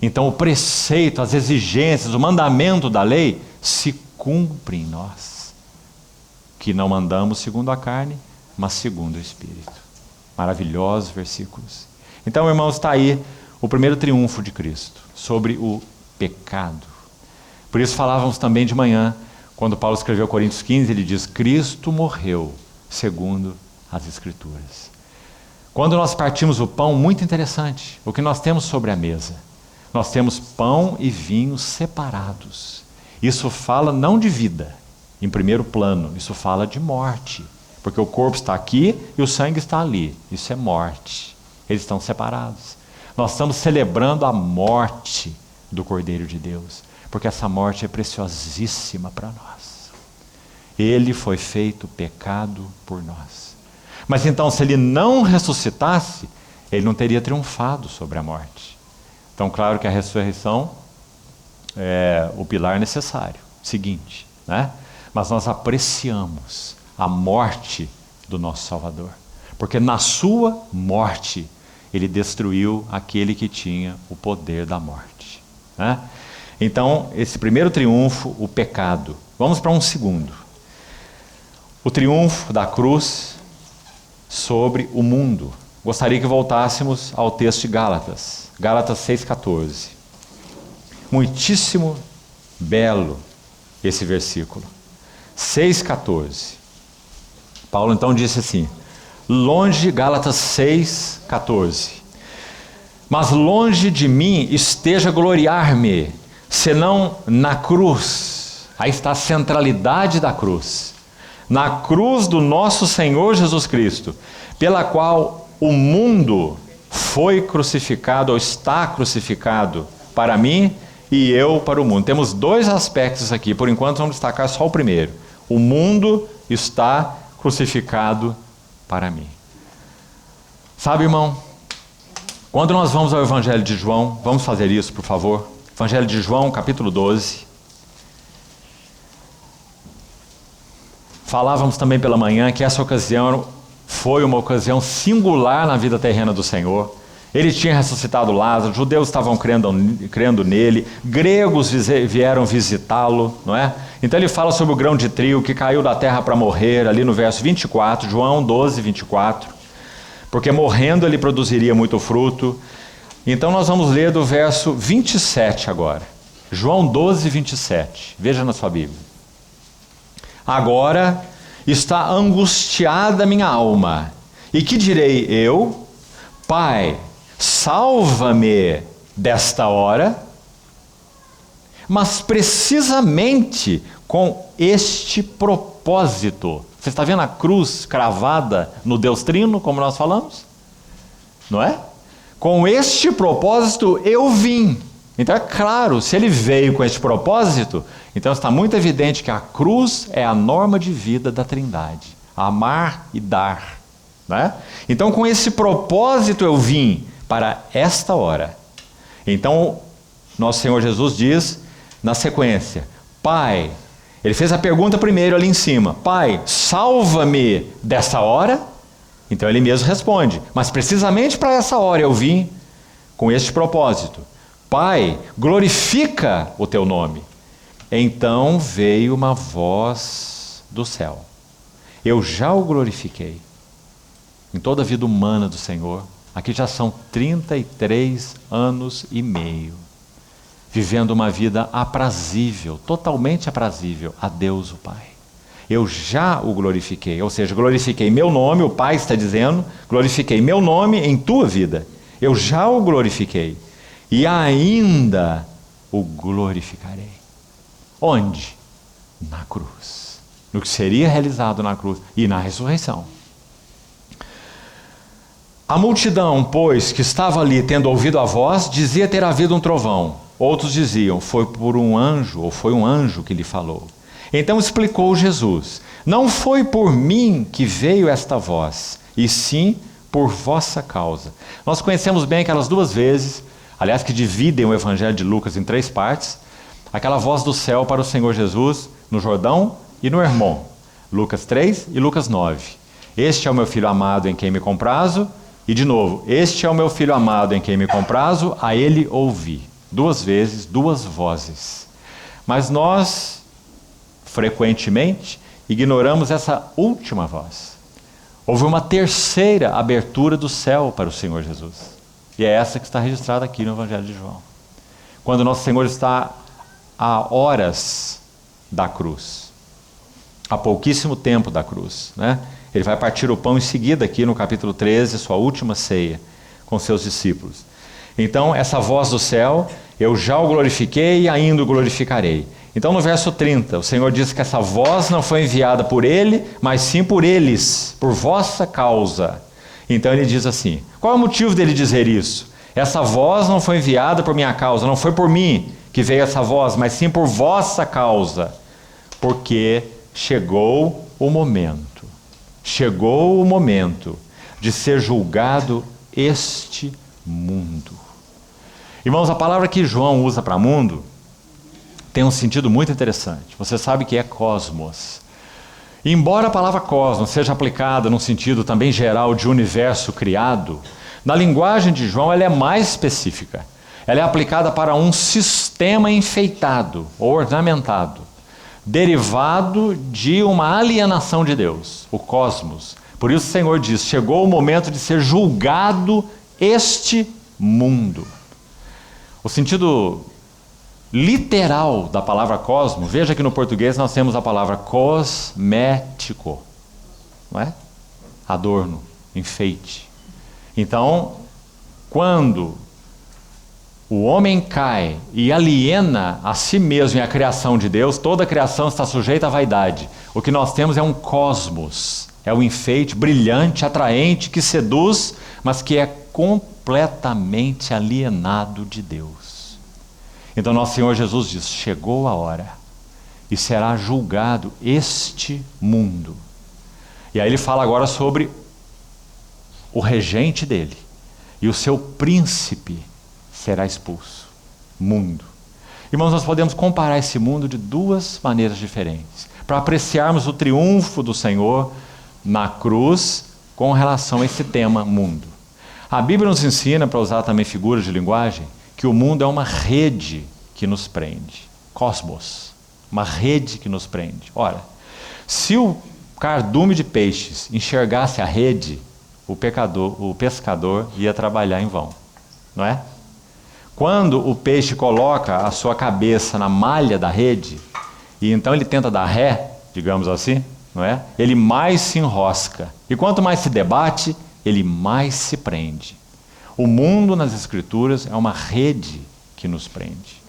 Então o preceito, as exigências, o mandamento da lei se cumpre em nós, que não andamos segundo a carne, mas segundo o Espírito. Maravilhosos versículos. Então, irmãos, está aí o primeiro triunfo de Cristo sobre o pecado. Por isso falávamos também de manhã, quando Paulo escreveu Coríntios 15, ele diz: Cristo morreu segundo as Escrituras. Quando nós partimos o pão, muito interessante, o que nós temos sobre a mesa. Nós temos pão e vinho separados. Isso fala não de vida, em primeiro plano, isso fala de morte. Porque o corpo está aqui e o sangue está ali. Isso é morte. Eles estão separados. Nós estamos celebrando a morte do Cordeiro de Deus, porque essa morte é preciosíssima para nós. Ele foi feito pecado por nós. Mas então, se ele não ressuscitasse, ele não teria triunfado sobre a morte. Então, claro que a ressurreição é o pilar necessário. Seguinte, né? Mas nós apreciamos a morte do nosso Salvador, porque na sua morte ele destruiu aquele que tinha o poder da morte, né? Então, esse primeiro triunfo, o pecado. Vamos para um segundo. O triunfo da cruz sobre o mundo. Gostaria que voltássemos ao texto de Gálatas, Gálatas 6,14. Muitíssimo belo esse versículo. 6,14. Paulo então disse assim, Gálatas 6,14. Mas longe de mim esteja gloriar-me, senão na cruz. Aí está a centralidade da cruz. Na cruz do nosso Senhor Jesus Cristo, pela qual o mundo foi crucificado, ou está crucificado para mim e eu para o mundo. Temos dois aspectos aqui, por enquanto vamos destacar só o primeiro. O mundo está crucificado para mim. Sabe, irmão, quando nós vamos ao Evangelho de João, vamos fazer isso, por favor. Evangelho de João, capítulo 12. Falávamos também pela manhã que essa ocasião foi uma ocasião singular na vida terrena do Senhor. Ele tinha ressuscitado Lázaro, judeus estavam crendo nele, gregos vieram visitá-lo, não é? Então ele fala sobre o grão de trigo que caiu da terra para morrer, ali no verso 24, João 12, 24, porque morrendo ele produziria muito fruto. Então nós vamos ler do verso 27 agora, João 12, 27, veja na sua Bíblia. Agora está angustiada minha alma, E que direi eu? Pai, salva-me desta hora. Mas precisamente com este propósito. Você está vendo a cruz cravada no Deus Trino, como nós falamos? Não é? Com este propósito eu vim. Então é claro, se ele veio com este propósito, então está muito evidente que a cruz é a norma de vida da Trindade. Amar e dar. Não é? Então com esse propósito eu vim para esta hora. Então nosso Senhor Jesus diz na sequência, Pai, ele fez a pergunta primeiro ali em cima, Pai, salva-me dessa hora? Então ele mesmo responde, mas precisamente para essa hora eu vim com este propósito. Pai, glorifica o teu nome. Então veio uma voz do céu. Eu já o glorifiquei. Em toda a vida humana do Senhor, aqui já são 33 anos e meio, vivendo uma vida aprazível, totalmente aprazível a Deus o Pai. Eu já o glorifiquei, ou seja, glorifiquei meu nome, o Pai está dizendo, glorifiquei meu nome em tua vida. Eu já o glorifiquei e ainda o glorificarei. Onde? Na cruz. No que seria realizado na cruz e na ressurreição. A multidão, pois, que estava ali tendo ouvido a voz, dizia ter havido um trovão. Outros diziam, foi por um anjo, ou foi um anjo que lhe falou. Então explicou Jesus, não foi por mim que veio esta voz, e sim por vossa causa. Nós conhecemos bem aquelas duas vezes, aliás, que dividem o Evangelho de Lucas em 3 partes, aquela voz do céu para o Senhor Jesus no Jordão e no Hermon, Lucas 3 e Lucas 9. Este é o meu filho amado em quem me comprazo, e de novo, este é o meu filho amado em quem me comprazo, a ele ouvi. 2 vezes, 2 vozes. Mas nós, frequentemente, ignoramos essa última voz. Houve uma terceira abertura do céu para o Senhor Jesus. E é essa que está registrada aqui no Evangelho de João. Quando nosso Senhor está a horas da cruz. Há pouquíssimo tempo da cruz, né? Ele vai partir o pão em seguida aqui no capítulo 13, sua última ceia com seus discípulos. Então, essa voz do céu, eu já o glorifiquei e ainda o glorificarei. Então, no verso 30, o Senhor diz que essa voz não foi enviada por ele, mas sim por eles, por vossa causa. Então, ele diz assim, qual é o motivo dele dizer isso? Essa voz não foi enviada por minha causa, não foi por mim que veio essa voz, mas sim por vossa causa. Porque chegou o momento de ser julgado este mundo. Irmãos, a palavra que João usa para mundo tem um sentido muito interessante. Você sabe que é cosmos. E embora a palavra cosmos seja aplicada num sentido também geral de universo criado, na linguagem de João ela é mais específica. Ela é aplicada para um sistema enfeitado ou ornamentado, derivado de uma alienação de Deus, o cosmos. Por isso o Senhor diz, chegou o momento de ser julgado este mundo. O sentido literal da palavra cosmo, veja que no português nós temos a palavra cosmético, não é? Adorno, enfeite. Então, quando o homem cai e aliena a si mesmo e a criação de Deus, toda a criação está sujeita à vaidade. O que nós temos é um cosmos, é um enfeite brilhante, atraente, que seduz, mas que é completamente alienado de Deus. Então nosso Senhor Jesus diz, chegou a hora e será julgado este mundo. E aí ele fala agora sobre o regente dele e o seu príncipe será expulso. Mundo. Irmãos, nós podemos comparar esse mundo de 2 maneiras diferentes, para apreciarmos o triunfo do Senhor na cruz com relação a esse tema mundo. A Bíblia nos ensina, para usar também figuras de linguagem, que o mundo é uma rede que nos prende. Cosmos. Uma rede que nos prende. Ora, se o cardume de peixes enxergasse a rede, o pescador ia trabalhar em vão. Não é? Quando o peixe coloca a sua cabeça na malha da rede, e então ele tenta dar ré, digamos assim, não é? Ele mais se enrosca. E quanto mais se debate, ele mais se prende. O mundo nas Escrituras é uma rede que nos prende.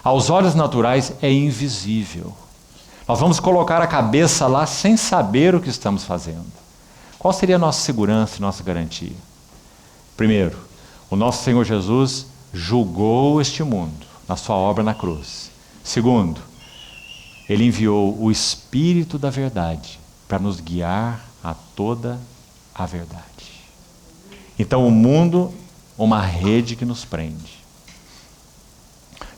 Aos olhos naturais é invisível. Nós vamos colocar a cabeça lá sem saber o que estamos fazendo. Qual seria a nossa segurança e nossa garantia? Primeiro, o nosso Senhor Jesus julgou este mundo na sua obra na cruz. Segundo, Ele enviou o Espírito da verdade para nos guiar a toda a verdade. Então o mundo, uma rede que nos prende.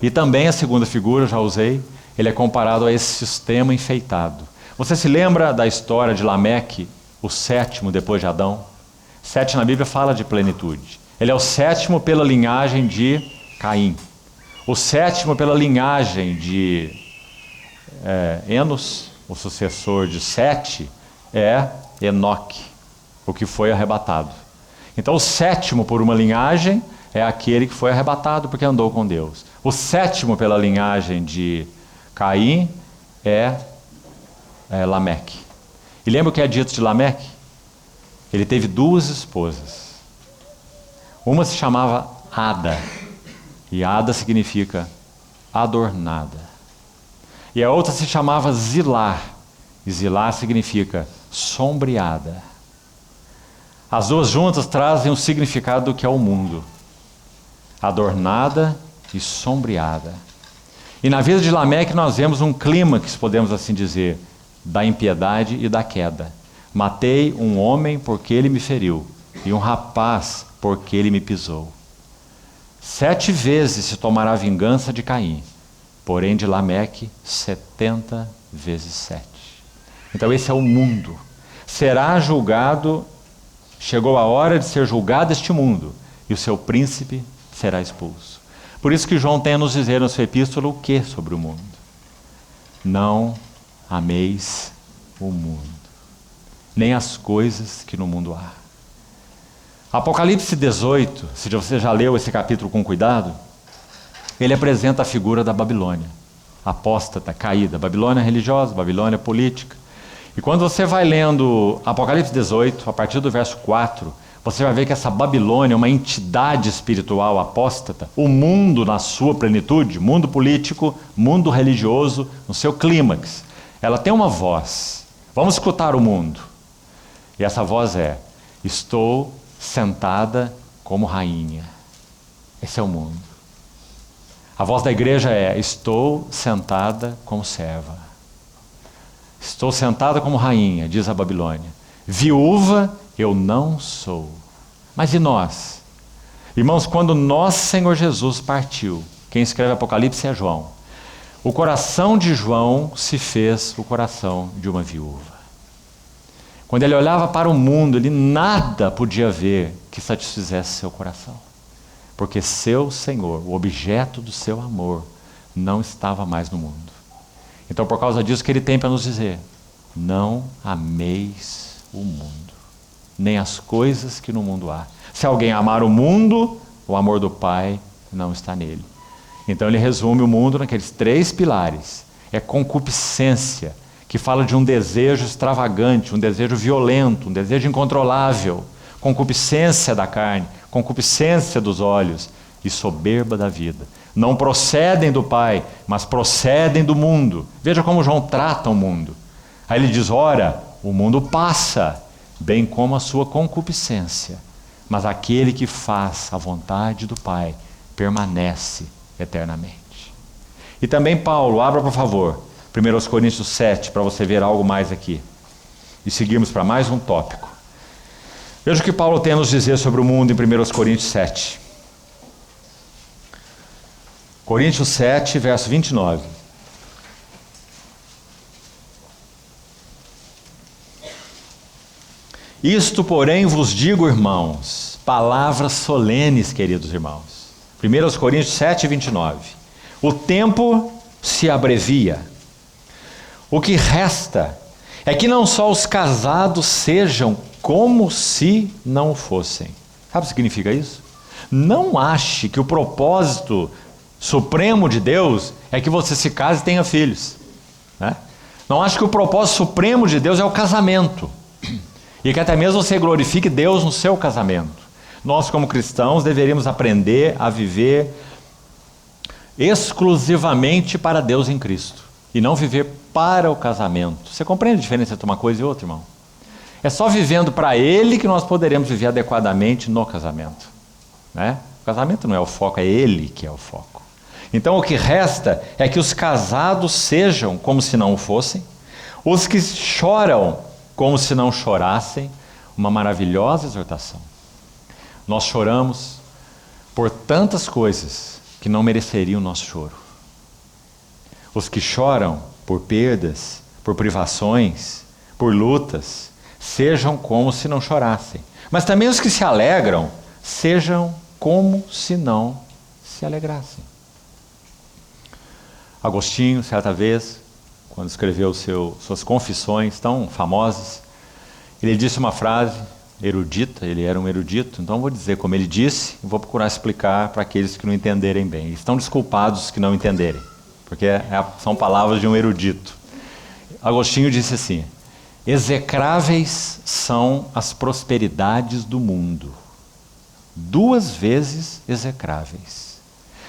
E também a segunda figura, já usei, ele é comparado a esse sistema enfeitado. Você se lembra da história de Lameque, o sétimo depois de Adão? 7 na Bíblia fala de plenitude. Ele é o sétimo pela linhagem de Caim. O sétimo pela linhagem de Enos, o sucessor de Sete, é Enoque, o que foi arrebatado. Então o sétimo por uma linhagem é aquele que foi arrebatado porque andou com Deus. O sétimo pela linhagem de Caim é Lameque. E lembra o que é dito de Lameque? Ele teve 2 esposas. Uma se chamava Ada, e Ada significa adornada. E a outra se chamava Zilá, e Zilá significa sombreada. As duas juntas trazem o significado do que é o mundo: adornada e sombreada. E na vida de Lameque nós vemos um clímax, podemos assim dizer, da impiedade e da queda. Matei um homem porque ele me feriu, e um rapaz porque ele me pisou. 7 vezes se tomará vingança de Caim, porém de Lameque 70 vezes 7. Então esse é o mundo. Será julgado, chegou a hora de ser julgado este mundo, e o seu príncipe será expulso. Por isso que João tem a nos dizer na sua epístola o que sobre o mundo? Não ameis o mundo, nem as coisas que no mundo há. Apocalipse 18, se você já leu esse capítulo com cuidado, ele apresenta a figura da Babilônia, apóstata, caída. Babilônia religiosa, Babilônia política. E quando você vai lendo Apocalipse 18, a partir do verso 4, você vai ver que essa Babilônia é uma entidade espiritual apóstata, o mundo na sua plenitude, mundo político, mundo religioso, no seu clímax. Ela tem uma voz. Vamos escutar o mundo. E essa voz é: estou sentada como rainha. Esse é o mundo. A voz da igreja é: estou sentada como serva. Estou sentada como rainha, diz a Babilônia. Viúva eu não sou. Mas e nós? Irmãos, quando nosso Senhor Jesus partiu, quem escreve Apocalipse é João. O coração de João se fez o coração de uma viúva. Quando ele olhava para o mundo, ele nada podia ver que satisfizesse seu coração. Porque seu Senhor, o objeto do seu amor, não estava mais no mundo. Então, por causa disso que ele tem para nos dizer: não ameis o mundo, nem as coisas que no mundo há. Se alguém amar o mundo, o amor do Pai não está nele. Então ele resume o mundo naqueles 3 pilares. É concupiscência, que fala de um desejo extravagante, um desejo violento, um desejo incontrolável. Concupiscência da carne, concupiscência dos olhos e soberba da vida. Não procedem do Pai, mas procedem do mundo. Veja como João trata o mundo. Aí ele diz: ora, o mundo passa, bem como a sua concupiscência, mas aquele que faz a vontade do Pai permanece eternamente. E também Paulo, abra por favor 1 Coríntios 7, para você ver algo mais aqui. E seguimos para mais um tópico. Veja o que Paulo tem a nos dizer sobre o mundo em 1 Coríntios 7. Coríntios 7, verso 29. Isto, porém, vos digo, irmãos, palavras solenes, queridos irmãos. 1 Coríntios 7, 29. O tempo se abrevia. O que resta é que não só os casados sejam como se não fossem. Sabe o que significa isso? Não ache que o propósito supremo de Deus é que você se case e tenha filhos, né? Não acha que o propósito supremo de Deus é o casamento. E que até mesmo você glorifique Deus no seu casamento. Nós, como cristãos, deveríamos aprender a viver exclusivamente para Deus em Cristo. E não viver para o casamento. Você compreende a diferença entre uma coisa e outra, irmão? É só vivendo para Ele que nós poderemos viver adequadamente no casamento. Né? O casamento não é o foco, é Ele que é o foco. Então o que resta é que os casados sejam como se não o fossem, os que choram como se não chorassem. Uma maravilhosa exortação. Nós choramos por tantas coisas que não mereceriam o nosso choro. Os que choram por perdas, por privações, por lutas, sejam como se não chorassem. Mas também os que se alegram, sejam como se não se alegrassem. Agostinho, certa vez, quando escreveu suas confissões tão famosas, ele disse uma frase erudita, ele era um erudito, então vou dizer como ele disse e vou procurar explicar para aqueles que não entenderem bem. Estão desculpados os que não entenderem, porque são palavras de um erudito. Agostinho disse assim: execráveis são as prosperidades do mundo, 2 vezes execráveis,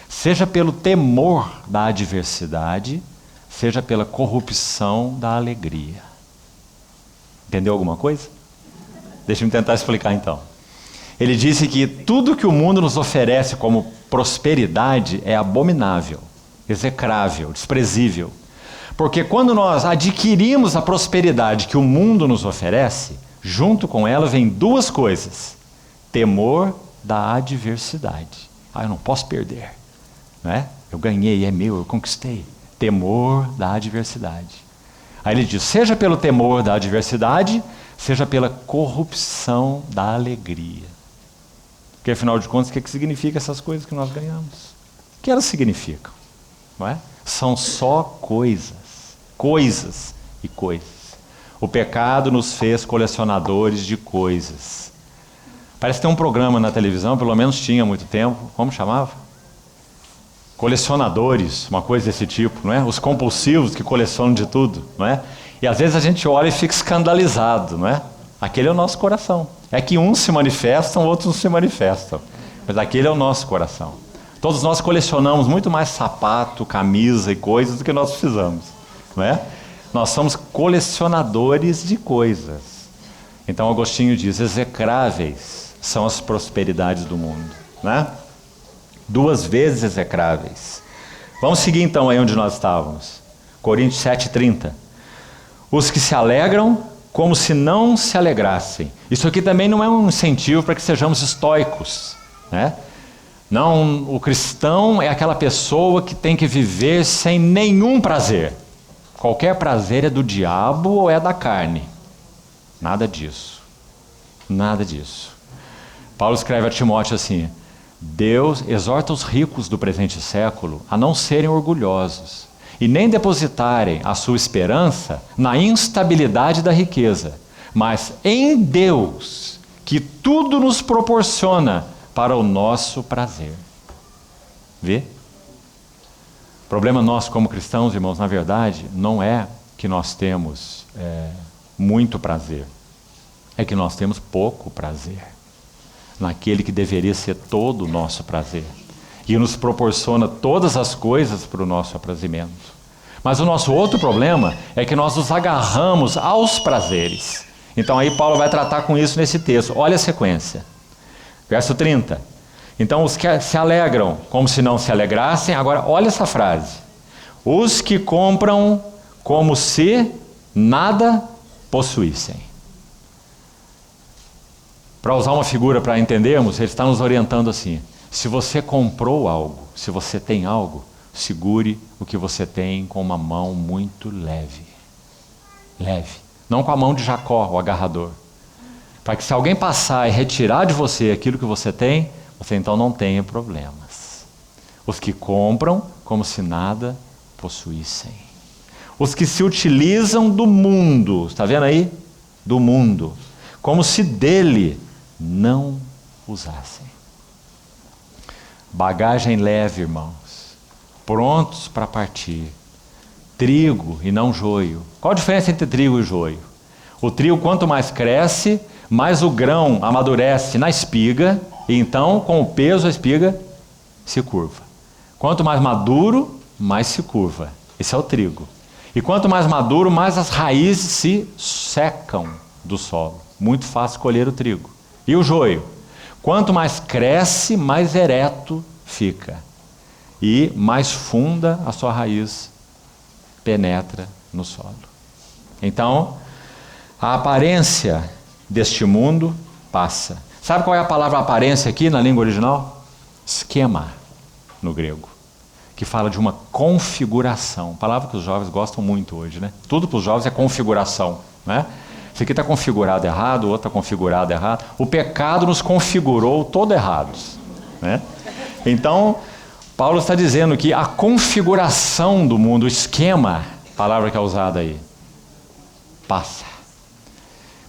seja pelo temor da adversidade, seja pela corrupção da alegria. Entendeu alguma coisa? Deixa eu tentar explicar então. Ele disse que tudo que o mundo nos oferece como prosperidade é abominável, execrável, desprezível. Porque quando nós adquirimos a prosperidade que o mundo nos oferece, junto com ela vem 2 coisas: temor da adversidade. Eu não posso perder, né? Eu ganhei, é meu, eu conquistei. Temor da adversidade. Aí ele diz: seja pelo temor da adversidade, seja pela corrupção da alegria. Porque afinal de contas, o que significa essas coisas que nós ganhamos? O que elas significam? Não é? São só coisas. Coisas e coisas. O pecado nos fez colecionadores de coisas. Parece que tem um programa na televisão, pelo menos tinha há muito tempo, como chamava? Colecionadores, uma coisa desse tipo, não é? Os compulsivos que colecionam de tudo, não é? E às vezes a gente olha e fica escandalizado, não é? Aquele é o nosso coração. É que uns se manifestam, outros não se manifestam. Mas aquele é o nosso coração. Todos nós colecionamos muito mais sapato, camisa e coisas do que nós precisamos, não é? Nós somos colecionadores de coisas. Então Agostinho diz: execráveis são as prosperidades do mundo, né? 2 vezes execráveis. Vamos seguir então aí onde nós estávamos. Coríntios 7,30. Os que se alegram como se não se alegrassem. Isso aqui também não é um incentivo para que sejamos estoicos, né? Não, o cristão é aquela pessoa que tem que viver sem nenhum prazer. Qualquer prazer é do diabo ou é da carne. Nada disso. Nada disso. Paulo escreve a Timóteo assim: Deus exorta os ricos do presente século a não serem orgulhosos e nem depositarem a sua esperança na instabilidade da riqueza, mas em Deus, que tudo nos proporciona para o nosso prazer. Vê? O problema nosso como cristãos, irmãos, na verdade, não é que nós temos muito prazer, é que nós temos pouco prazer naquele que deveria ser todo o nosso prazer e nos proporciona todas as coisas para o nosso aprazimento. Mas o nosso outro problema é que nós nos agarramos aos prazeres. Então aí Paulo vai tratar com isso nesse texto. Olha a sequência. Verso 30. Então os que se alegram como se não se alegrassem. Agora olha essa frase: os que compram como se nada possuíssem. Para usar uma figura para entendermos, ele está nos orientando assim: se você comprou algo, se você tem algo, segure o que você tem com uma mão muito leve. Leve. Não com a mão de Jacó, o agarrador. Para que se alguém passar e retirar de você aquilo que você tem, você então não tenha problemas. Os que compram como se nada possuíssem. Os que se utilizam do mundo, está vendo aí? Do mundo. Como se dele não usassem. Bagagem leve, irmãos. Prontos para partir. trigo e não joio. Qual a diferença entre trigo e joio? O trigo, quanto mais cresce, mais o grão amadurece na espiga, e então, com o peso, a espiga se curva. Quanto mais maduro, mais se curva. Esse é o trigo. E quanto mais maduro, mais as raízes se secam do solo. Muito fácil colher o trigo. E o joio? Quanto mais cresce, mais ereto fica. E mais funda a sua raiz penetra no solo. Então, a aparência deste mundo passa. Sabe qual é a palavra aparência aqui na língua original? Esquema, no grego. Que fala de uma configuração. Palavra que os jovens gostam muito hoje, né? Tudo para os jovens é configuração, né? Isso aqui está configurado errado, o outro está configurado errado. O pecado nos configurou todo errados, né? Então, Paulo está dizendo que a configuração do mundo, o esquema, palavra que é usada aí, passa.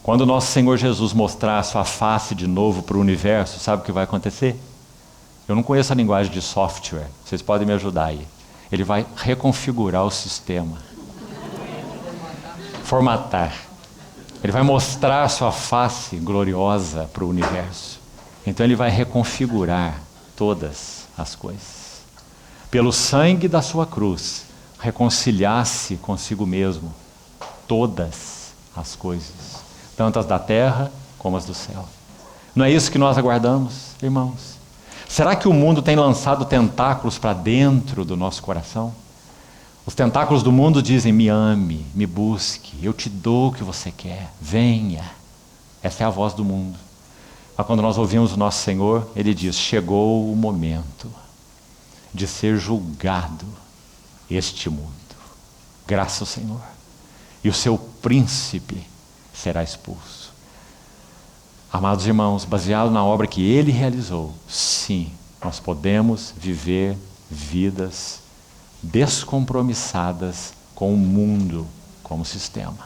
Quando nosso Senhor Jesus mostrar a sua face de novo para o universo, sabe o que vai acontecer? Eu não conheço a linguagem de software, vocês podem me ajudar aí. Ele vai reconfigurar o sistema. Formatar. Ele vai mostrar a sua face gloriosa para o universo. Então ele vai reconfigurar todas as coisas. Pelo sangue da sua cruz, reconciliar-se consigo mesmo todas as coisas, tanto as da terra como as do céu. Não é isso que nós aguardamos, irmãos? Será que o mundo tem lançado tentáculos para dentro do nosso coração? Os tentáculos do mundo dizem: me ame, me busque, eu te dou o que você quer, venha. Essa é a voz do mundo. Mas quando nós ouvimos o nosso Senhor, Ele diz: chegou o momento de ser julgado este mundo. Graças ao Senhor. E o seu príncipe será expulso. Amados irmãos, baseado na obra que Ele realizou, sim, nós podemos viver vidas descompromissadas com o mundo como sistema.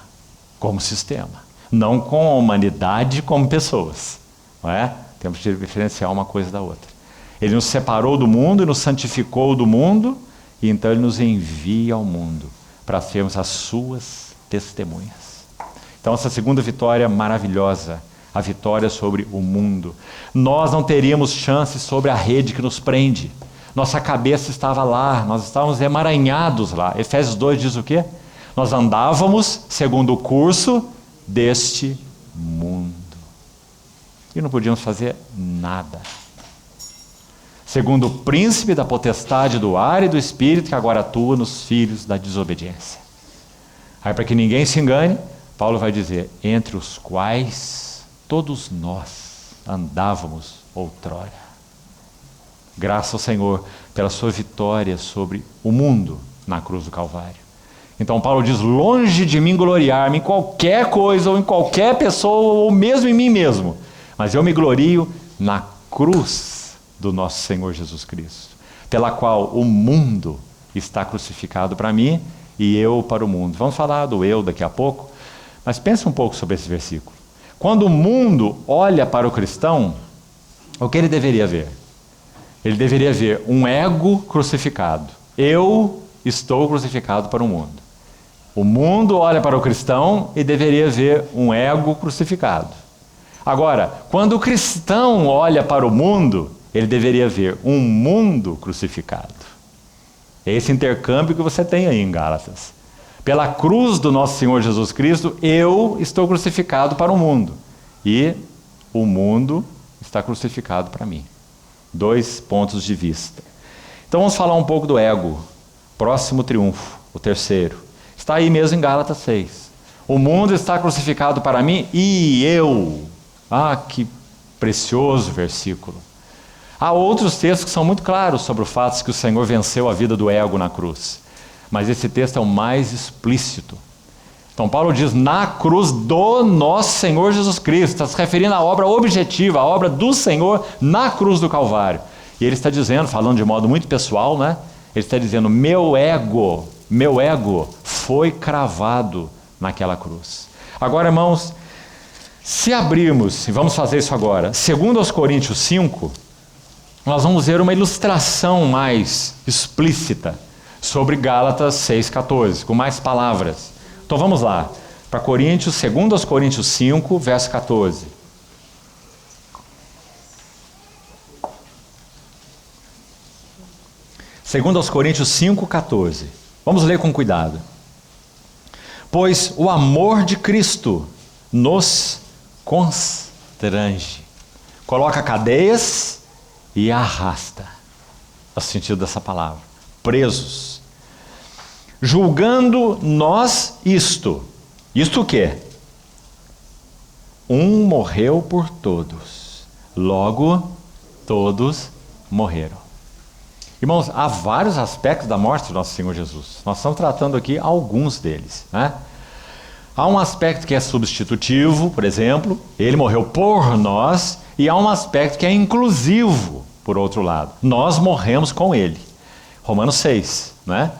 Como sistema. Não com a humanidade como pessoas. Não é? Temos que diferenciar uma coisa da outra. Ele nos separou do mundo e nos santificou do mundo, e então Ele nos envia ao mundo para sermos as suas testemunhas. Então essa segunda vitória maravilhosa, a vitória sobre o mundo. Nós não teríamos chance sobre a rede que nos prende. Nossa cabeça estava lá, nós estávamos emaranhados lá. Efésios 2 diz o quê? Nós andávamos segundo o curso deste mundo. E não podíamos fazer nada. Segundo o príncipe da potestade do ar e do espírito que agora atua nos filhos da desobediência. Aí, para que ninguém se engane, Paulo vai dizer: entre os quais todos nós andávamos outrora. Graças ao Senhor pela sua vitória sobre o mundo na cruz do Calvário. Então Paulo diz: longe de mim gloriar-me em qualquer coisa ou em qualquer pessoa ou mesmo em mim mesmo, mas eu me glorio na cruz do nosso Senhor Jesus Cristo, pela qual o mundo está crucificado para mim e eu para o mundo. Vamos falar do eu daqui a pouco, mas pense um pouco sobre esse versículo. Quando o mundo olha para o cristão, o que ele deveria ver? Ele deveria ver um ego crucificado. Eu estou crucificado para o mundo. O mundo olha para o cristão e deveria ver um ego crucificado. Agora, quando o cristão olha para o mundo, ele deveria ver um mundo crucificado. É esse intercâmbio que você tem aí em Gálatas. Pela cruz do nosso Senhor Jesus Cristo, eu estou crucificado para o mundo. E o mundo está crucificado para mim. 2 pontos de vista. Então vamos falar um pouco do ego. Próximo triunfo, o terceiro. Está aí mesmo em Gálatas 6. O mundo está crucificado para mim e eu. Ah, que precioso versículo. Há outros textos que são muito claros sobre o fato de que o Senhor venceu a vida do ego na cruz. Mas esse texto é o mais explícito. Então Paulo diz: na cruz do nosso Senhor Jesus Cristo. Está se referindo à obra objetiva, à obra do Senhor na cruz do Calvário. E ele está dizendo, falando de modo muito pessoal, né? Ele está dizendo: meu ego foi cravado naquela cruz. Agora, irmãos, se abrirmos, e vamos fazer isso agora, 2 Coríntios 5, nós vamos ver uma ilustração mais explícita sobre Gálatas 6,14, com mais palavras. Então vamos lá, para Coríntios, 2 Coríntios 5, verso 14. Segundo aos Coríntios 5,14. Vamos ler com cuidado. Pois o amor de Cristo nos constrange, coloca cadeias e arrasta, no sentido dessa palavra, presos, julgando nós isto o quê? Um morreu por todos, logo todos morreram. Irmãos, há vários aspectos da morte do nosso Senhor Jesus. Nós estamos tratando aqui alguns deles, né? Há um aspecto que é substitutivo, por exemplo, ele morreu por nós, e há um aspecto que é inclusivo, por outro lado. Nós morremos com ele. Romanos 6, né?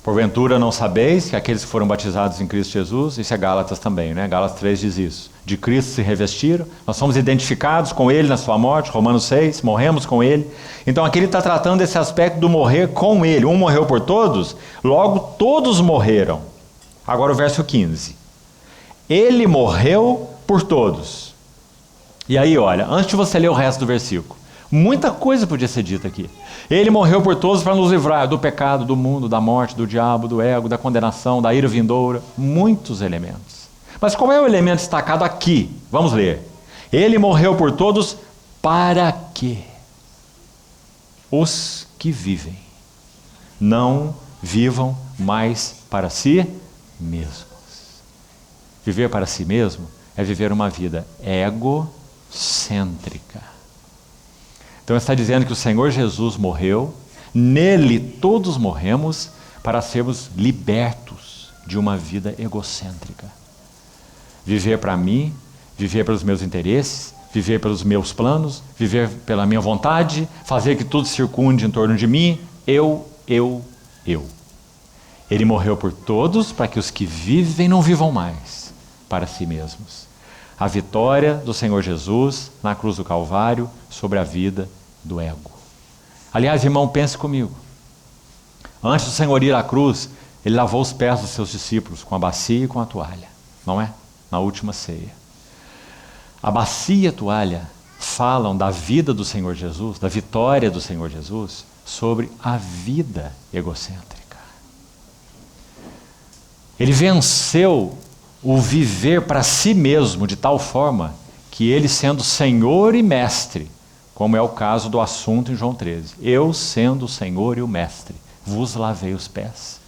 Porventura não sabeis que aqueles que foram batizados em Cristo Jesus, isso é Gálatas também, né? Gálatas 3 diz isso. De Cristo se revestiram, nós somos identificados com ele na sua morte, Romanos 6, morremos com ele. Então aqui ele está tratando desse aspecto do morrer com ele. Um morreu por todos, logo todos morreram. Agora o verso 15. Ele morreu por todos. E aí, olha, antes de você ler o resto do versículo, muita coisa podia ser dita aqui. Ele morreu por todos para nos livrar do pecado, do mundo, da morte, do diabo, do ego, da condenação, da ira vindoura. Muitos elementos. Mas qual é o elemento destacado aqui? Vamos ler. Ele morreu por todos para que os que vivem não vivam mais para si mesmos. Viver para si mesmo é viver uma vida egocêntrica. Então está dizendo que o Senhor Jesus morreu, nele todos morremos para sermos libertos de uma vida egocêntrica. Viver para mim, viver pelos meus interesses, viver pelos meus planos, viver pela minha vontade, fazer que tudo circunde em torno de mim, eu. Ele morreu por todos para que os que vivem não vivam mais para si mesmos. A vitória do Senhor Jesus na cruz do Calvário sobre a vida do ego. Aliás, irmão, pense comigo. Antes do Senhor ir à cruz, ele lavou os pés dos seus discípulos com a bacia e com a toalha, não é? Na última ceia. A bacia e a toalha falam da vida do Senhor Jesus, da vitória do Senhor Jesus sobre a vida egocêntrica. Ele venceu o viver para si mesmo de tal forma que ele, sendo Senhor e Mestre, como é o caso do assunto em João 13, eu sendo o Senhor e o Mestre, vos lavei os pés.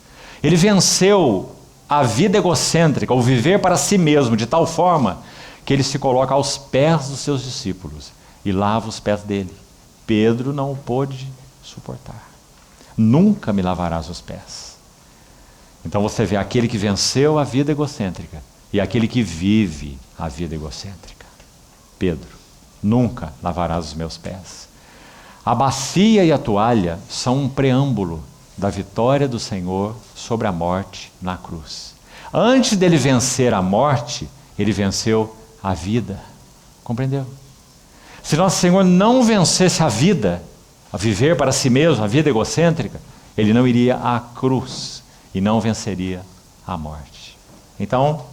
Ele venceu a vida egocêntrica, o viver para si mesmo de tal forma que ele se coloca aos pés dos seus discípulos e lava os pés dele. Pedro não o pôde suportar. Nunca me lavarás os pés. Então você vê aquele que venceu a vida egocêntrica e aquele que vive a vida egocêntrica. Pedro, nunca lavarás os meus pés. A bacia e a toalha são um preâmbulo da vitória do Senhor sobre a morte na cruz. Antes dele vencer a morte, ele venceu a vida. Compreendeu? Se nosso Senhor não vencesse a vida, a viver para si mesmo, a vida egocêntrica, ele não iria à cruz e não venceria a morte. Então,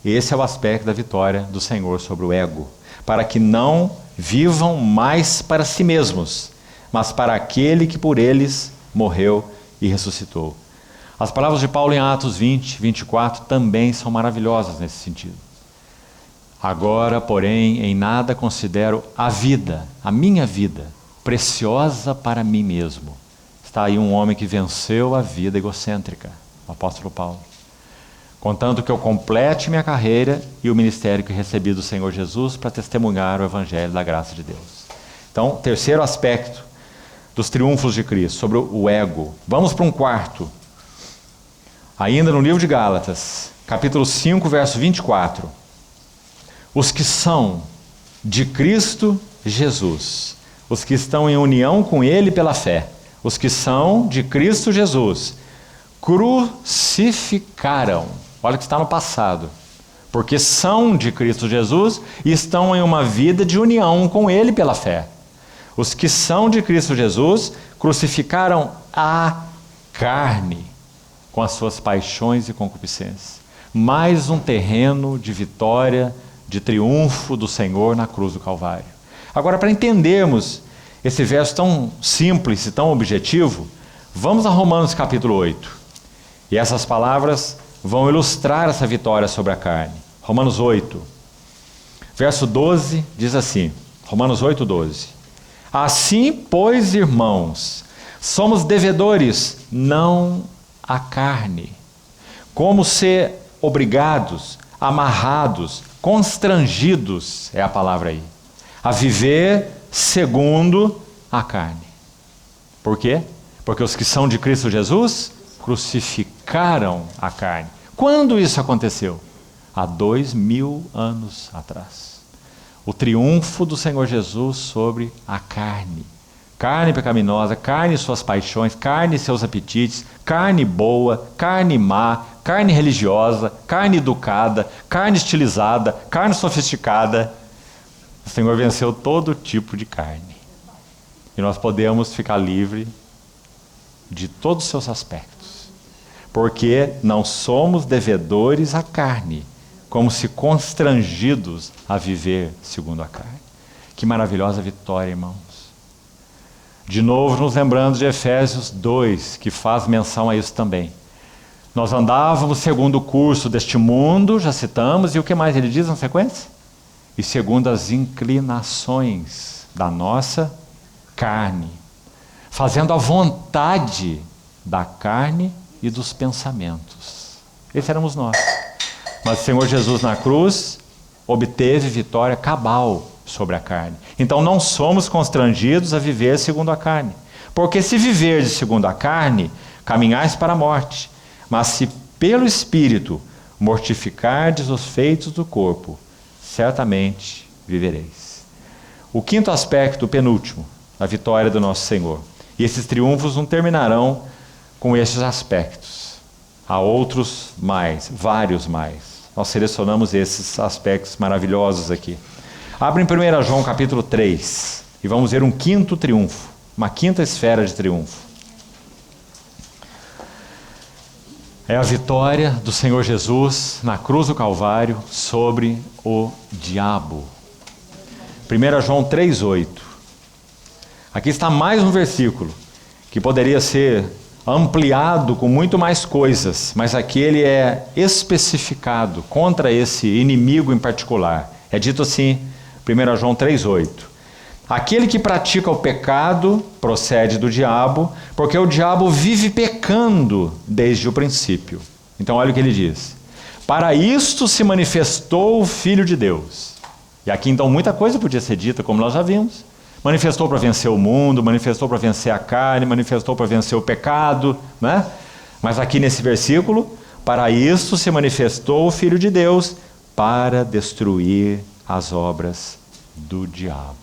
esse é o aspecto da vitória do Senhor sobre o ego, para que não vivam mais para si mesmos, mas para aquele que por eles morreu e ressuscitou. As palavras de Paulo em Atos 20, 24 também são maravilhosas nesse sentido. Agora, porém, em nada considero a vida, a minha vida, preciosa para mim mesmo. Está aí um homem que venceu a vida egocêntrica, o apóstolo Paulo. Contanto que eu complete minha carreira e o ministério que recebi do Senhor Jesus para testemunhar o evangelho da graça de Deus. Então, terceiro aspecto dos triunfos de Cristo, sobre o ego. Vamos para um quarto. Ainda no livro de Gálatas, capítulo 5, verso 24. Os que são de Cristo Jesus, os que estão em união com Ele pela fé, os que são de Cristo Jesus, crucificaram. Olha que está no passado. Porque são de Cristo Jesus e estão em uma vida de união com Ele pela fé. Os que são de Cristo Jesus crucificaram a carne com as suas paixões e concupiscências. Mais um terreno de vitória, de triunfo do Senhor na cruz do Calvário. Agora, para entendermos esse verso tão simples e tão objetivo, vamos a Romanos capítulo 8. E essas palavras vão ilustrar essa vitória sobre a carne. Romanos 8, verso 12, diz assim, Romanos 8, 12. Assim, pois, irmãos, somos devedores, não à carne, como ser obrigados, amarrados, constrangidos, é a palavra aí, a viver segundo a carne. Por quê? Porque os que são de Cristo Jesus crucificaram a carne. Quando isso aconteceu? Há 2000 anos atrás. O triunfo do Senhor Jesus sobre a carne. Carne pecaminosa, carne e suas paixões, carne e seus apetites, carne boa, carne má, carne religiosa, carne educada, carne estilizada, carne sofisticada. O Senhor venceu todo tipo de carne. E nós podemos ficar livres de todos os seus aspectos. Porque não somos devedores à carne, como se constrangidos a viver segundo a carne. Que maravilhosa vitória, irmãos. De novo, nos lembrando de Efésios 2, que faz menção a isso também. Nós andávamos segundo o curso deste mundo, já citamos, e o que mais ele diz na sequência? E segundo as inclinações da nossa carne, fazendo a vontade da carne e dos pensamentos. Esses éramos nós. Mas o Senhor Jesus na cruz obteve vitória cabal sobre a carne. Então não somos constrangidos a viver segundo a carne. Porque se viverdes segundo a carne, caminhais para a morte. Mas se pelo Espírito mortificardes os feitos do corpo, certamente vivereis. O quinto aspecto, o penúltimo, a vitória do nosso Senhor. E esses triunfos não terminarão com esses aspectos. Há outros mais, vários mais. Nós selecionamos esses aspectos maravilhosos aqui. Abre em 1 João capítulo 3 e vamos ver um quinto triunfo, uma quinta esfera de triunfo. É a vitória do Senhor Jesus na cruz do Calvário sobre o diabo. 1 João 3,8. Aqui está mais um versículo que poderia ser ampliado com muito mais coisas, mas aqui ele é especificado contra esse inimigo em particular. É dito assim, 1 João 3,8. Aquele que pratica o pecado procede do diabo, porque o diabo vive pecando desde o princípio. Então olha o que ele diz. Para isto se manifestou o Filho de Deus. E aqui então muita coisa podia ser dita, como nós já vimos. Manifestou para vencer o mundo, manifestou para vencer a carne, manifestou para vencer o pecado, né? Mas aqui nesse versículo, para isto se manifestou o Filho de Deus, para destruir as obras do diabo.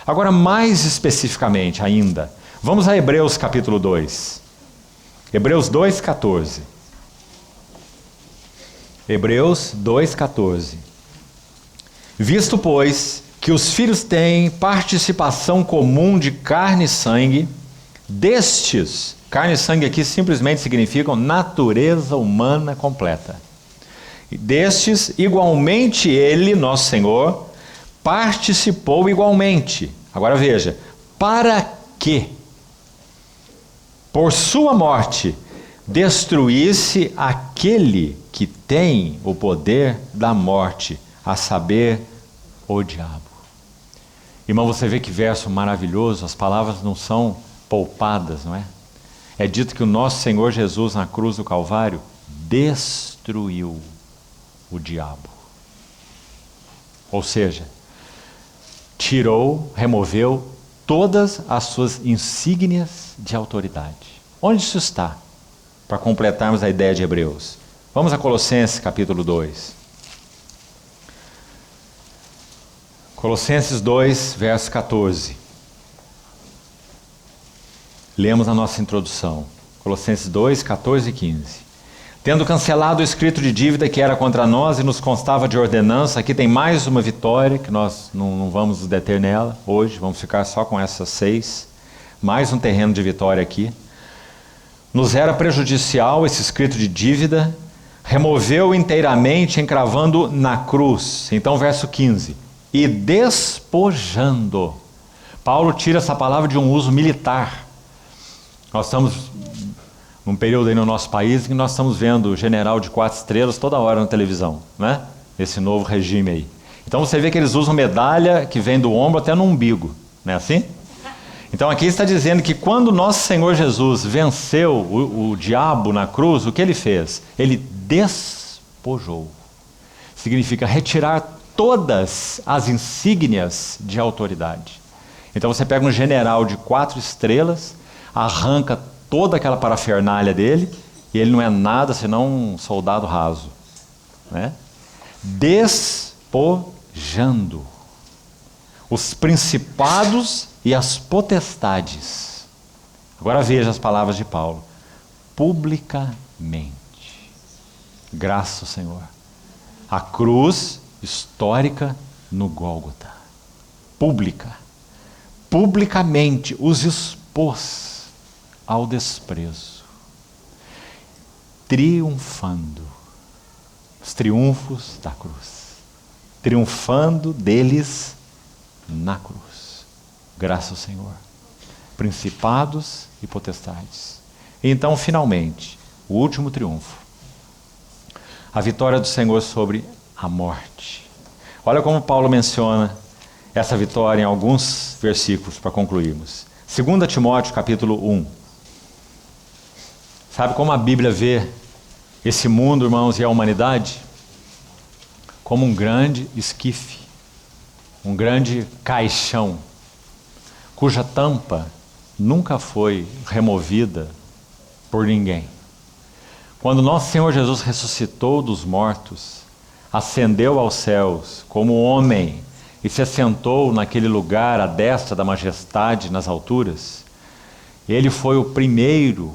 Agora, mais especificamente ainda, vamos a Hebreus capítulo 2. Hebreus 2,14. Hebreus 2,14. Visto, pois, que os filhos têm participação comum de carne e sangue, destes, carne e sangue aqui simplesmente significam natureza humana completa. Destes, igualmente ele, nosso Senhor, participou igualmente. Agora veja, para que, por sua morte, destruísse aquele que tem o poder da morte, a saber, o diabo. Irmão, você vê que verso maravilhoso, as palavras não são poupadas, não é? É dito que o nosso Senhor Jesus na cruz do Calvário destruiu o diabo. Ou seja, tirou, removeu todas as suas insígnias de autoridade. Onde isso está? Para completarmos a ideia de Hebreus. Vamos a Colossenses capítulo 2. Colossenses 2, verso 14. Lemos a nossa introdução. Colossenses 2, 14 e 15. Tendo cancelado o escrito de dívida que era contra nós e nos constava de ordenança, aqui tem mais uma vitória, que nós não vamos nos deter nela hoje, vamos ficar só com essas 6. Mais um terreno de vitória aqui. nos era prejudicial esse escrito de dívida, removeu inteiramente, encravando na cruz. Então, verso 15. E despojando. Paulo tira essa palavra de um uso militar. Nós estamos num período aí no nosso país em que nós estamos vendo o general de 4 estrelas toda hora na televisão, né? Esse novo regime aí. Então você vê que eles usam medalha que vem do ombro até no umbigo, não é assim? Então aqui está dizendo que quando nosso Senhor Jesus venceu o diabo na cruz, o que ele fez? Ele despojou. Significa retirar todas as insígnias de autoridade. Então você pega um general de 4 estrelas, arranca toda aquela parafernália dele, e ele não é nada senão um soldado raso, né? Despojando os principados e as potestades. Agora veja as palavras de Paulo. Publicamente. Graças ao Senhor. A cruz histórica no Gólgota. Pública. Publicamente os expôs ao desprezo. Triunfando. Os triunfos da cruz. Triunfando deles na cruz. Graças ao Senhor. Principados e potestades. Então, finalmente, o último triunfo. A vitória do Senhor sobre a morte. Olha como Paulo menciona essa vitória em alguns versículos para concluirmos. 2 Timóteo capítulo 1. Sabe como a Bíblia vê esse mundo, irmãos, e a humanidade? Como um grande esquife, um grande caixão, cuja tampa nunca foi removida por ninguém. Quando nosso Senhor Jesus ressuscitou dos mortos, ascendeu aos céus como homem e se assentou naquele lugar à destra da majestade nas alturas, ele foi o primeiro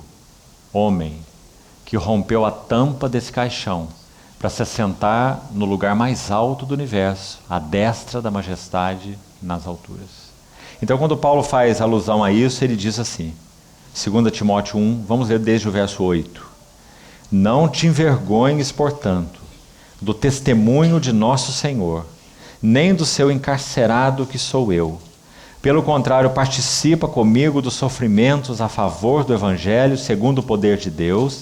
homem que rompeu a tampa desse caixão para se assentar no lugar mais alto do universo, à destra da majestade nas alturas. Então, quando Paulo faz alusão a isso, ele diz assim, 2 Timóteo 1, vamos ler desde o verso 8. Não te envergonhes, portanto, do testemunho de nosso Senhor, nem do seu encarcerado que sou eu. Pelo contrário, participa comigo dos sofrimentos a favor do Evangelho, segundo o poder de Deus,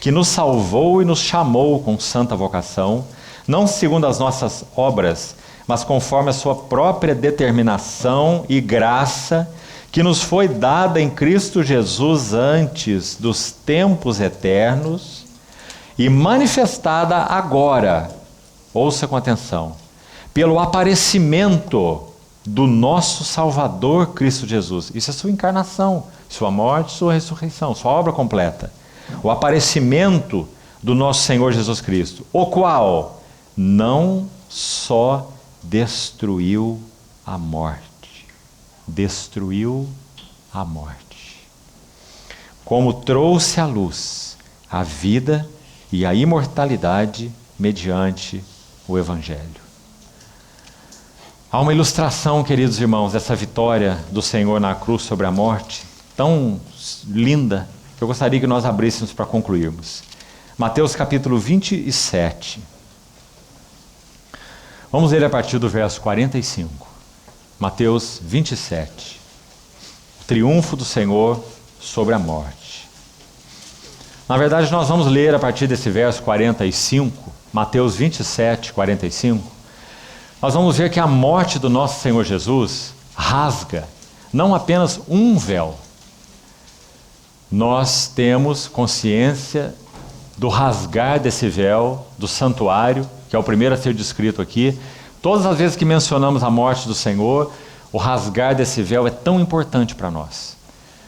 que nos salvou e nos chamou com santa vocação, não segundo as nossas obras, mas conforme a sua própria determinação e graça, que nos foi dada em Cristo Jesus antes dos tempos eternos e manifestada agora, ouça com atenção, pelo aparecimento do nosso Salvador Cristo Jesus. Isso é sua encarnação, sua morte, sua ressurreição, sua obra completa. O aparecimento do nosso Senhor Jesus Cristo, o qual não só destruiu a morte, como trouxe à luz a vida e a imortalidade mediante o Evangelho. Há uma ilustração, queridos irmãos, dessa vitória do Senhor na cruz sobre a morte, tão linda, que eu gostaria que nós abríssemos para concluirmos. Mateus capítulo 27. Vamos ler a partir do verso 45. Mateus 27. O triunfo do Senhor sobre a morte. Na verdade, nós vamos ler a partir desse verso 45, Mateus 27, 45. Nós vamos ver que a morte do nosso Senhor Jesus rasga não apenas um véu. Nós temos consciência do rasgar desse véu do santuário, que é o primeiro a ser descrito aqui. Todas as vezes que mencionamos a morte do Senhor, o rasgar desse véu é tão importante para nós.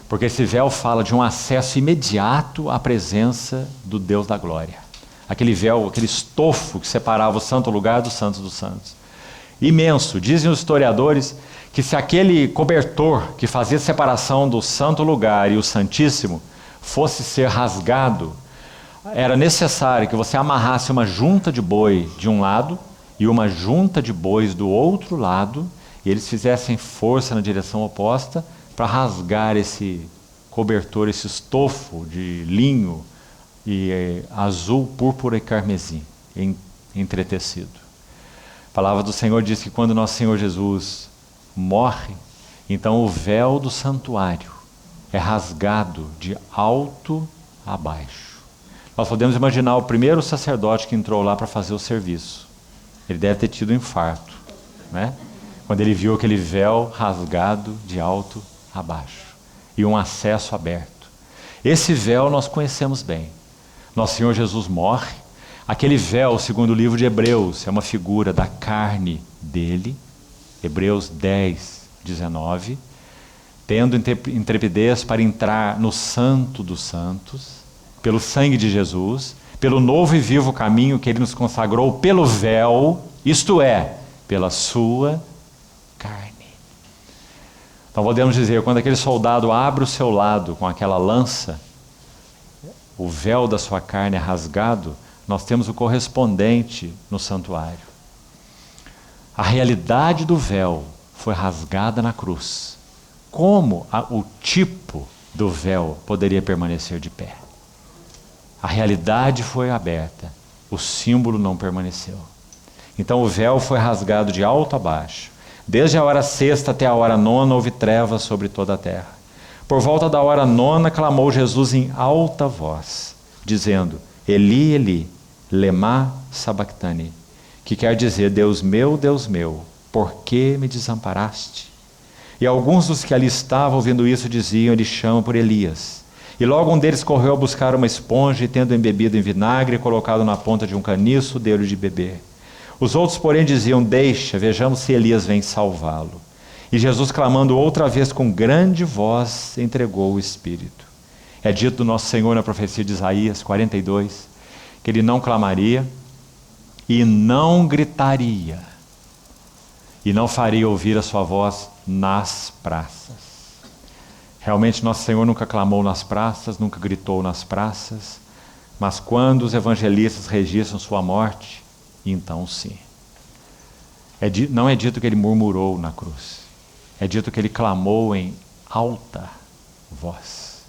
Porque esse véu fala de um acesso imediato à presença do Deus da glória. Aquele véu, aquele estofo que separava o santo lugar do santo dos santos. Imenso. Dizem os historiadores que se aquele cobertor que fazia separação do santo lugar e o santíssimo fosse ser rasgado, era necessário que você amarrasse uma junta de boi de um lado e uma junta de bois do outro lado, e eles fizessem força na direção oposta para rasgar esse cobertor, esse estofo de linho e azul, púrpura e carmesim, entretecido. A palavra do Senhor diz que quando nosso Senhor Jesus morre, então o véu do santuário é rasgado de alto a baixo. Nós podemos imaginar o primeiro sacerdote que entrou lá para fazer o serviço. Ele deve ter tido um infarto, né? Quando ele viu aquele véu rasgado de alto a baixo e um acesso aberto. Esse véu nós conhecemos bem. Nosso Senhor Jesus morre. Aquele véu, segundo o livro de Hebreus, é uma figura da carne dele. Hebreus 10, 19. Tendo intrepidez para entrar no Santo dos Santos, pelo sangue de Jesus, pelo novo e vivo caminho que ele nos consagrou pelo véu, isto é, pela sua carne. Então podemos dizer, quando aquele soldado abre o seu lado com aquela lança, o véu da sua carne é rasgado, nós temos o correspondente no santuário. A realidade do véu foi rasgada na cruz. Como o tipo do véu poderia permanecer de pé? A realidade foi aberta, o símbolo não permaneceu. Então o véu foi rasgado de alto a baixo. Desde a hora sexta até a hora nona houve trevas sobre toda a terra. Por volta da hora nona clamou Jesus em alta voz, dizendo: Eli, Eli, lema sabachthani, que quer dizer: Deus meu, por que me desamparaste? E alguns dos que ali estavam ouvindo isso diziam: Ele chama por Elias. E logo um deles correu a buscar uma esponja e, tendo embebido em vinagre e colocado na ponta de um caniço, deu-lhe de beber. Os outros, porém, diziam: Deixa, vejamos se Elias vem salvá-lo. E Jesus, clamando outra vez com grande voz, entregou o Espírito. É dito do nosso Senhor na profecia de Isaías 42, que ele não clamaria e não gritaria, e não faria ouvir a sua voz nas praças. Realmente nosso Senhor nunca clamou nas praças, nunca gritou nas praças, mas quando os evangelistas registram sua morte, então sim. Não é dito que ele murmurou na cruz, é dito que ele clamou em alta voz: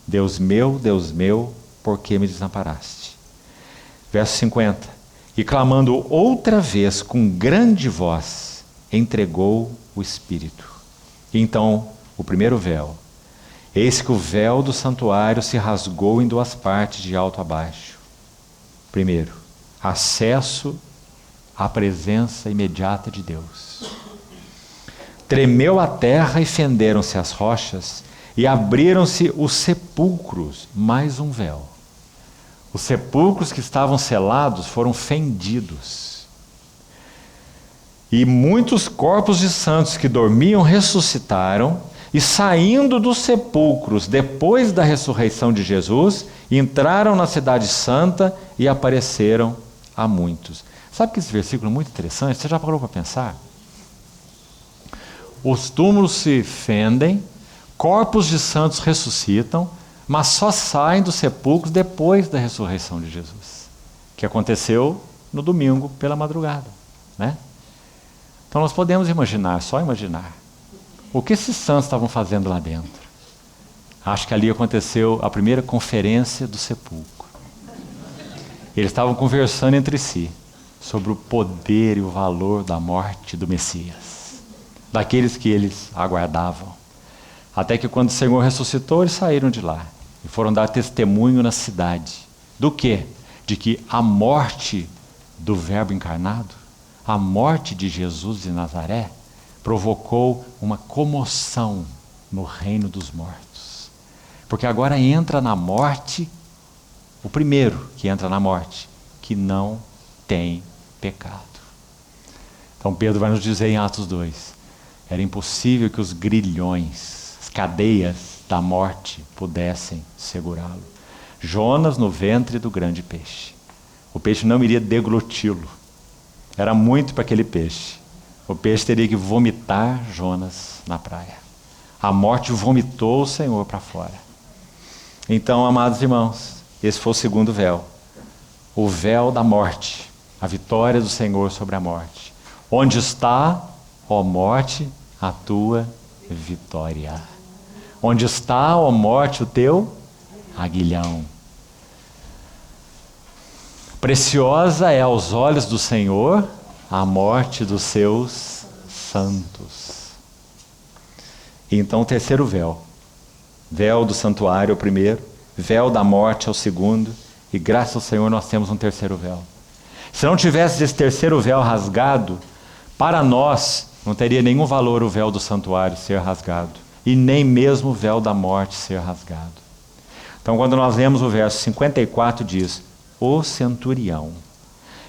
Deus meu, por que me desamparaste? Verso 50. E clamando outra vez com grande voz, entregou o Espírito. E então, o primeiro véu. Eis que o véu do santuário se rasgou em duas partes, de alto a baixo. Primeiro, acesso à presença imediata de Deus. Tremeu a terra e fenderam-se as rochas, e abriram-se os sepulcros, mais um véu. Os sepulcros que estavam selados foram fendidos. E muitos corpos de santos que dormiam ressuscitaram, e saindo dos sepulcros depois da ressurreição de Jesus, entraram na cidade santa e apareceram a muitos. Sabe que esse versículo é muito interessante? Você já parou para pensar? Os túmulos se fendem, corpos de santos ressuscitam, mas só saem dos sepulcros depois da ressurreição de Jesus, que aconteceu no domingo pela madrugada, né? Então nós podemos imaginar, só imaginar, o que esses santos estavam fazendo lá dentro. Acho que ali aconteceu a primeira conferência do sepulcro. Eles estavam conversando entre si sobre o poder e o valor da morte do Messias, daqueles que eles aguardavam. Até que quando o Senhor ressuscitou, eles saíram de lá e foram dar testemunho na cidade. Do quê? De que a morte do Verbo encarnado, a morte de Jesus de Nazaré, provocou uma comoção no reino dos mortos. Porque agora entra na morte, o primeiro que entra na morte, que não tem pecado. Então Pedro vai nos dizer em Atos 2, era impossível que os grilhões, as cadeias da morte pudessem segurá-lo. Jonas no ventre do grande peixe. O peixe não iria degluti-lo. Era muito para aquele peixe. O peixe teria que vomitar Jonas na praia. A morte vomitou o Senhor para fora. Então, amados irmãos, esse foi o segundo véu. O véu da morte. A vitória do Senhor sobre a morte. Onde está, ó morte, a tua vitória? Onde está, ó morte, o teu aguilhão? Preciosa é aos olhos do Senhor a morte dos seus santos. E então o terceiro véu. Véu do santuário é o primeiro, véu da morte é o segundo, e graças ao Senhor nós temos um terceiro véu. Se não tivesse esse terceiro véu rasgado, para nós não teria nenhum valor o véu do santuário ser rasgado, e nem mesmo o véu da morte ser rasgado. Então quando nós lemos o verso 54 diz, o centurião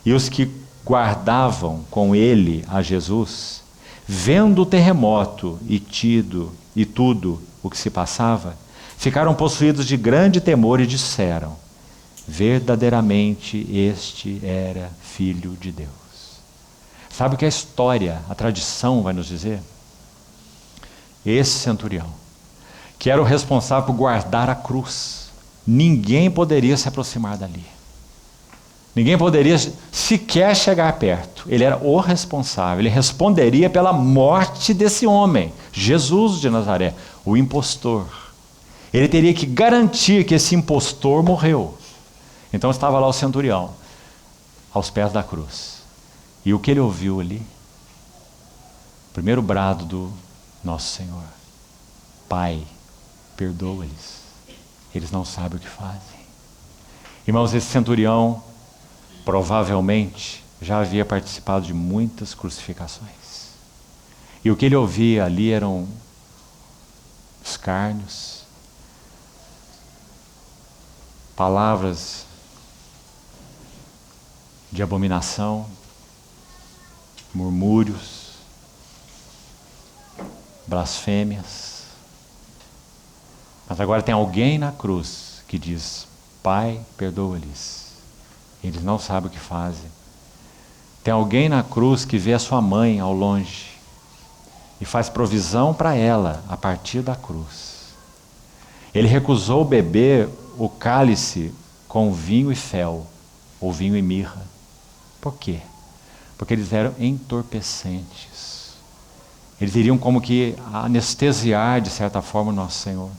e os que guardavam com ele a Jesus, vendo o terremoto e tudo o que se passava, ficaram possuídos de grande temor e disseram, verdadeiramente este era Filho de Deus. Sabe o que a história, a tradição vai nos dizer? Esse centurião, que era o responsável por guardar a cruz, ninguém poderia se aproximar dali. Ninguém poderia sequer chegar perto. Ele era o responsável, ele responderia pela morte desse homem, Jesus de Nazaré, o impostor. Ele teria que garantir que esse impostor morreu. Então estava lá o centurião, aos pés da cruz. E o que ele ouviu ali? O primeiro brado do nosso Senhor. Pai, perdoa-lhes. Eles não sabem o que fazem. Irmãos, esse centurião provavelmente já havia participado de muitas crucificações. E o que ele ouvia ali eram escárnios, palavras de abominação, murmúrios, blasfêmias. Mas agora tem alguém na cruz que diz, Pai, perdoa-lhes. Eles não sabem o que fazem. Tem alguém na cruz que vê a sua mãe ao longe e faz provisão para ela a partir da cruz. Ele recusou beber o cálice com vinho e fel, ou vinho e mirra. Por quê? Porque eles eram entorpecentes. Eles iriam como que anestesiar de certa forma o nosso Senhor.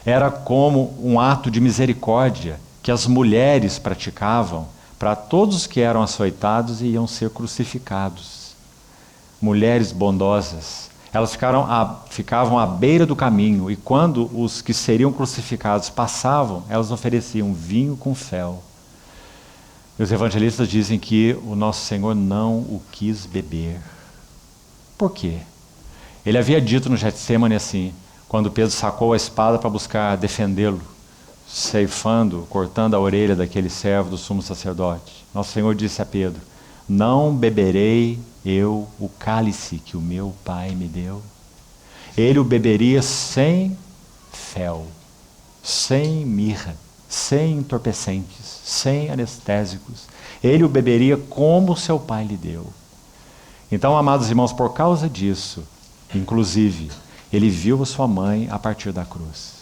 Era como um ato de misericórdia que as mulheres praticavam para todos que eram açoitados e iam ser crucificados. Mulheres bondosas, elas ficavam à beira do caminho e quando os que seriam crucificados passavam, elas ofereciam vinho com fel. E os evangelistas dizem que o nosso Senhor não o quis beber. Por quê? Ele havia dito no Getsemane assim, quando Pedro sacou a espada para buscar defendê-lo, ceifando, cortando a orelha daquele servo do sumo sacerdote. Nosso Senhor disse a Pedro, não beberei eu o cálice que o meu Pai me deu. Ele o beberia sem fel, sem mirra, sem entorpecentes, sem anestésicos. Ele o beberia como seu Pai lhe deu. Então, amados irmãos, por causa disso, inclusive, ele viu a sua mãe a partir da cruz.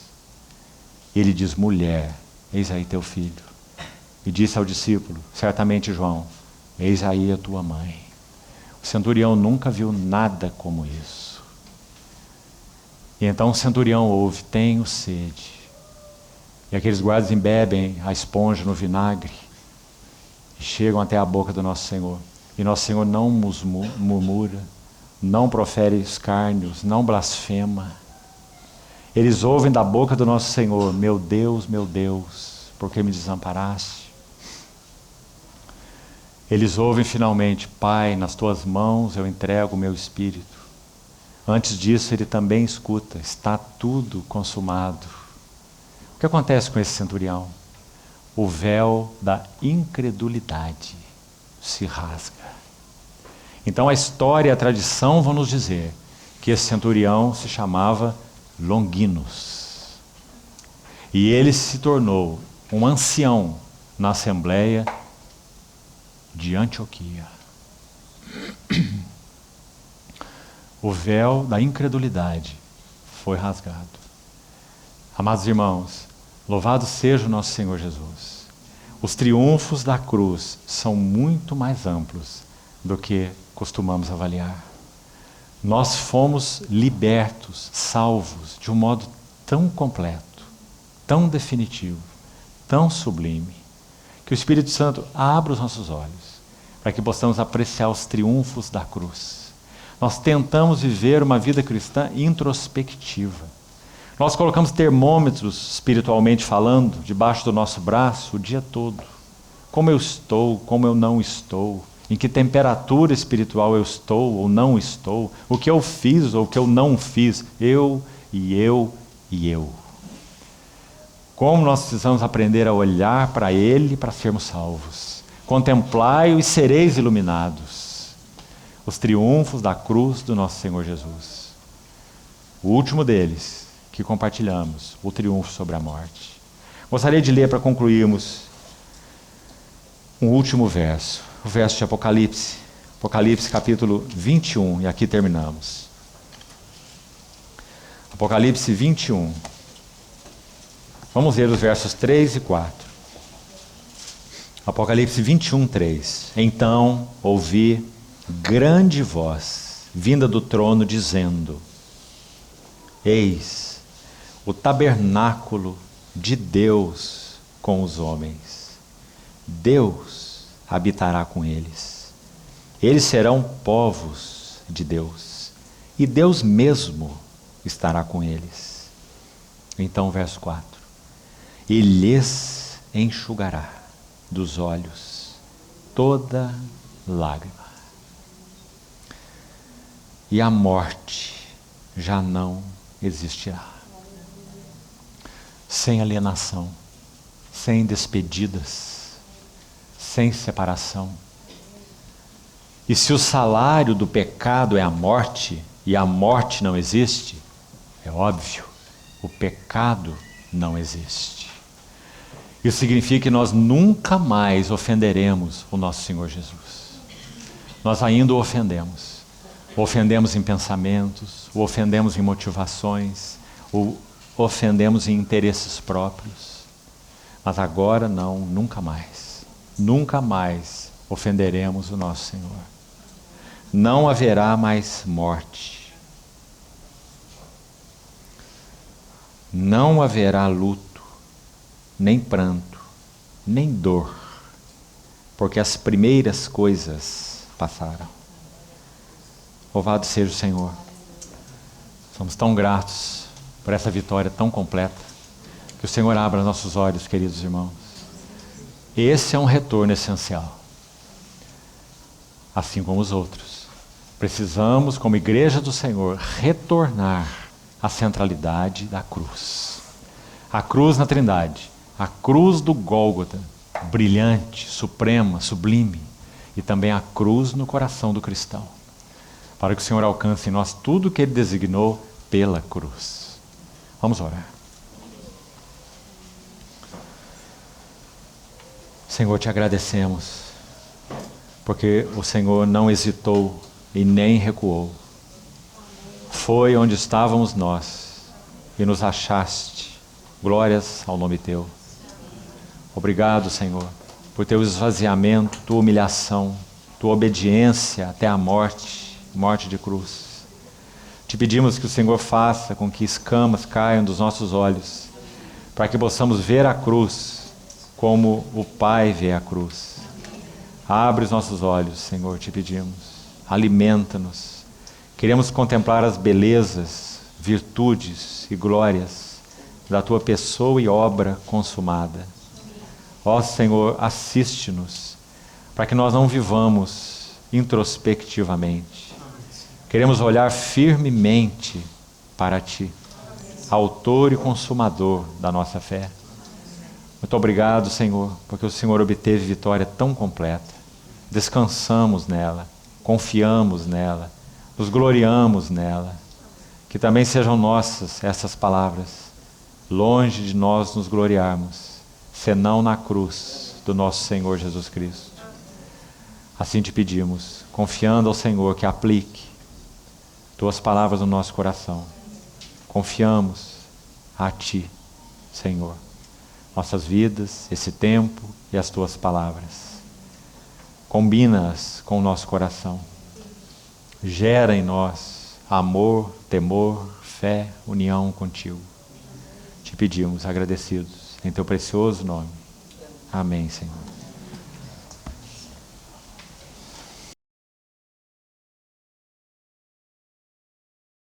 Ele diz, mulher, eis aí teu filho. E disse ao discípulo, certamente João, eis aí a tua mãe. O centurião nunca viu nada como isso. E então o centurião ouve, tenho sede. E aqueles guardas embebem a esponja no vinagre e chegam até a boca do nosso Senhor. E nosso Senhor não murmura, não profere escárnios, não blasfema. Eles ouvem da boca do nosso Senhor, meu Deus, por que me desamparaste? Eles ouvem finalmente, Pai, nas tuas mãos eu entrego o meu espírito. Antes disso, ele também escuta, está tudo consumado. O que acontece com esse centurião? O véu da incredulidade se rasga. Então a história e a tradição vão nos dizer que esse centurião se chamava Longinos. E ele se tornou um ancião na Assembleia de Antioquia. O véu da incredulidade foi rasgado. Amados irmãos, louvado seja o nosso Senhor Jesus. Os triunfos da cruz são muito mais amplos do que costumamos avaliar. Nós fomos libertos, salvos, de um modo tão completo, tão definitivo, tão sublime, que o Espírito Santo abra os nossos olhos, para que possamos apreciar os triunfos da cruz. Nós tentamos viver uma vida cristã introspectiva. Nós colocamos termômetros, espiritualmente falando, debaixo do nosso braço o dia todo. Como eu estou, como eu não estou, em que temperatura espiritual eu estou ou não estou, o que eu fiz ou o que eu não fiz, eu e eu e eu. Como nós precisamos aprender a olhar para Ele para sermos salvos. Contemplai-o e sereis iluminados. Os triunfos da cruz do nosso Senhor Jesus. O último deles que compartilhamos, o triunfo sobre a morte. Gostaria de ler para concluirmos um último verso, o verso de Apocalipse. Apocalipse capítulo 21, e aqui terminamos. Apocalipse 21. Vamos ler os versos 3 e 4. Apocalipse 21, 3. Então ouvi grande voz vinda do trono dizendo: Eis o tabernáculo de Deus com os homens. Deus habitará com eles. Eles serão povos de Deus, e Deus mesmo estará com eles. Então, verso 4. E lhes enxugará dos olhos toda lágrima. E a morte já não existirá. Sem alienação, sem despedidas, sem separação. E se o salário do pecado é a morte, e a morte não existe, é óbvio, o pecado não existe. Isso significa que nós nunca mais ofenderemos o nosso Senhor Jesus. Nós ainda o ofendemos. O ofendemos em pensamentos, o ofendemos em motivações, o ofendemos em interesses próprios. Mas agora não, nunca mais. Nunca mais ofenderemos o nosso Senhor. Não haverá mais morte. Não haverá luto, nem pranto, nem dor, porque as primeiras coisas passaram. Louvado seja o Senhor. Somos tão gratos por essa vitória tão completa. Que o Senhor abra nossos olhos, queridos irmãos. Esse é um retorno essencial. Assim como os outros. Precisamos, como igreja do Senhor, retornar à centralidade da cruz. A cruz na Trindade. A cruz do Gólgota, brilhante, suprema, sublime. E também a cruz no coração do cristão. Para que o Senhor alcance em nós tudo o que Ele designou pela cruz. Vamos orar. Senhor, te agradecemos, porque o Senhor não hesitou e nem recuou. Foi onde estávamos nós e nos achaste. Glórias ao nome Teu. Obrigado, Senhor, por Teu esvaziamento, Tua humilhação, Tua obediência até a morte de cruz. Te pedimos que o Senhor faça com que escamas caiam dos nossos olhos, para que possamos ver a cruz como o Pai vê a cruz. Abre os nossos olhos, Senhor, te pedimos. Alimenta-nos. Queremos contemplar as belezas, virtudes e glórias da Tua pessoa e obra consumada. Ó Senhor, assiste-nos, para que nós não vivamos introspectivamente. Queremos olhar firmemente para Ti, autor e consumador da nossa fé. Muito obrigado, Senhor, porque o Senhor obteve vitória tão completa. Descansamos nela, confiamos nela, nos gloriamos nela. Que também sejam nossas essas palavras, longe de nós nos gloriarmos, senão na cruz do nosso Senhor Jesus Cristo. Assim te pedimos, confiando ao Senhor que aplique Tuas palavras no nosso coração. Confiamos a Ti, Senhor, nossas vidas, esse tempo e as Tuas palavras. Combina-as com o nosso coração. Gera em nós amor, temor, fé, união contigo. Te pedimos, agradecidos, em teu precioso nome. Amém, Senhor.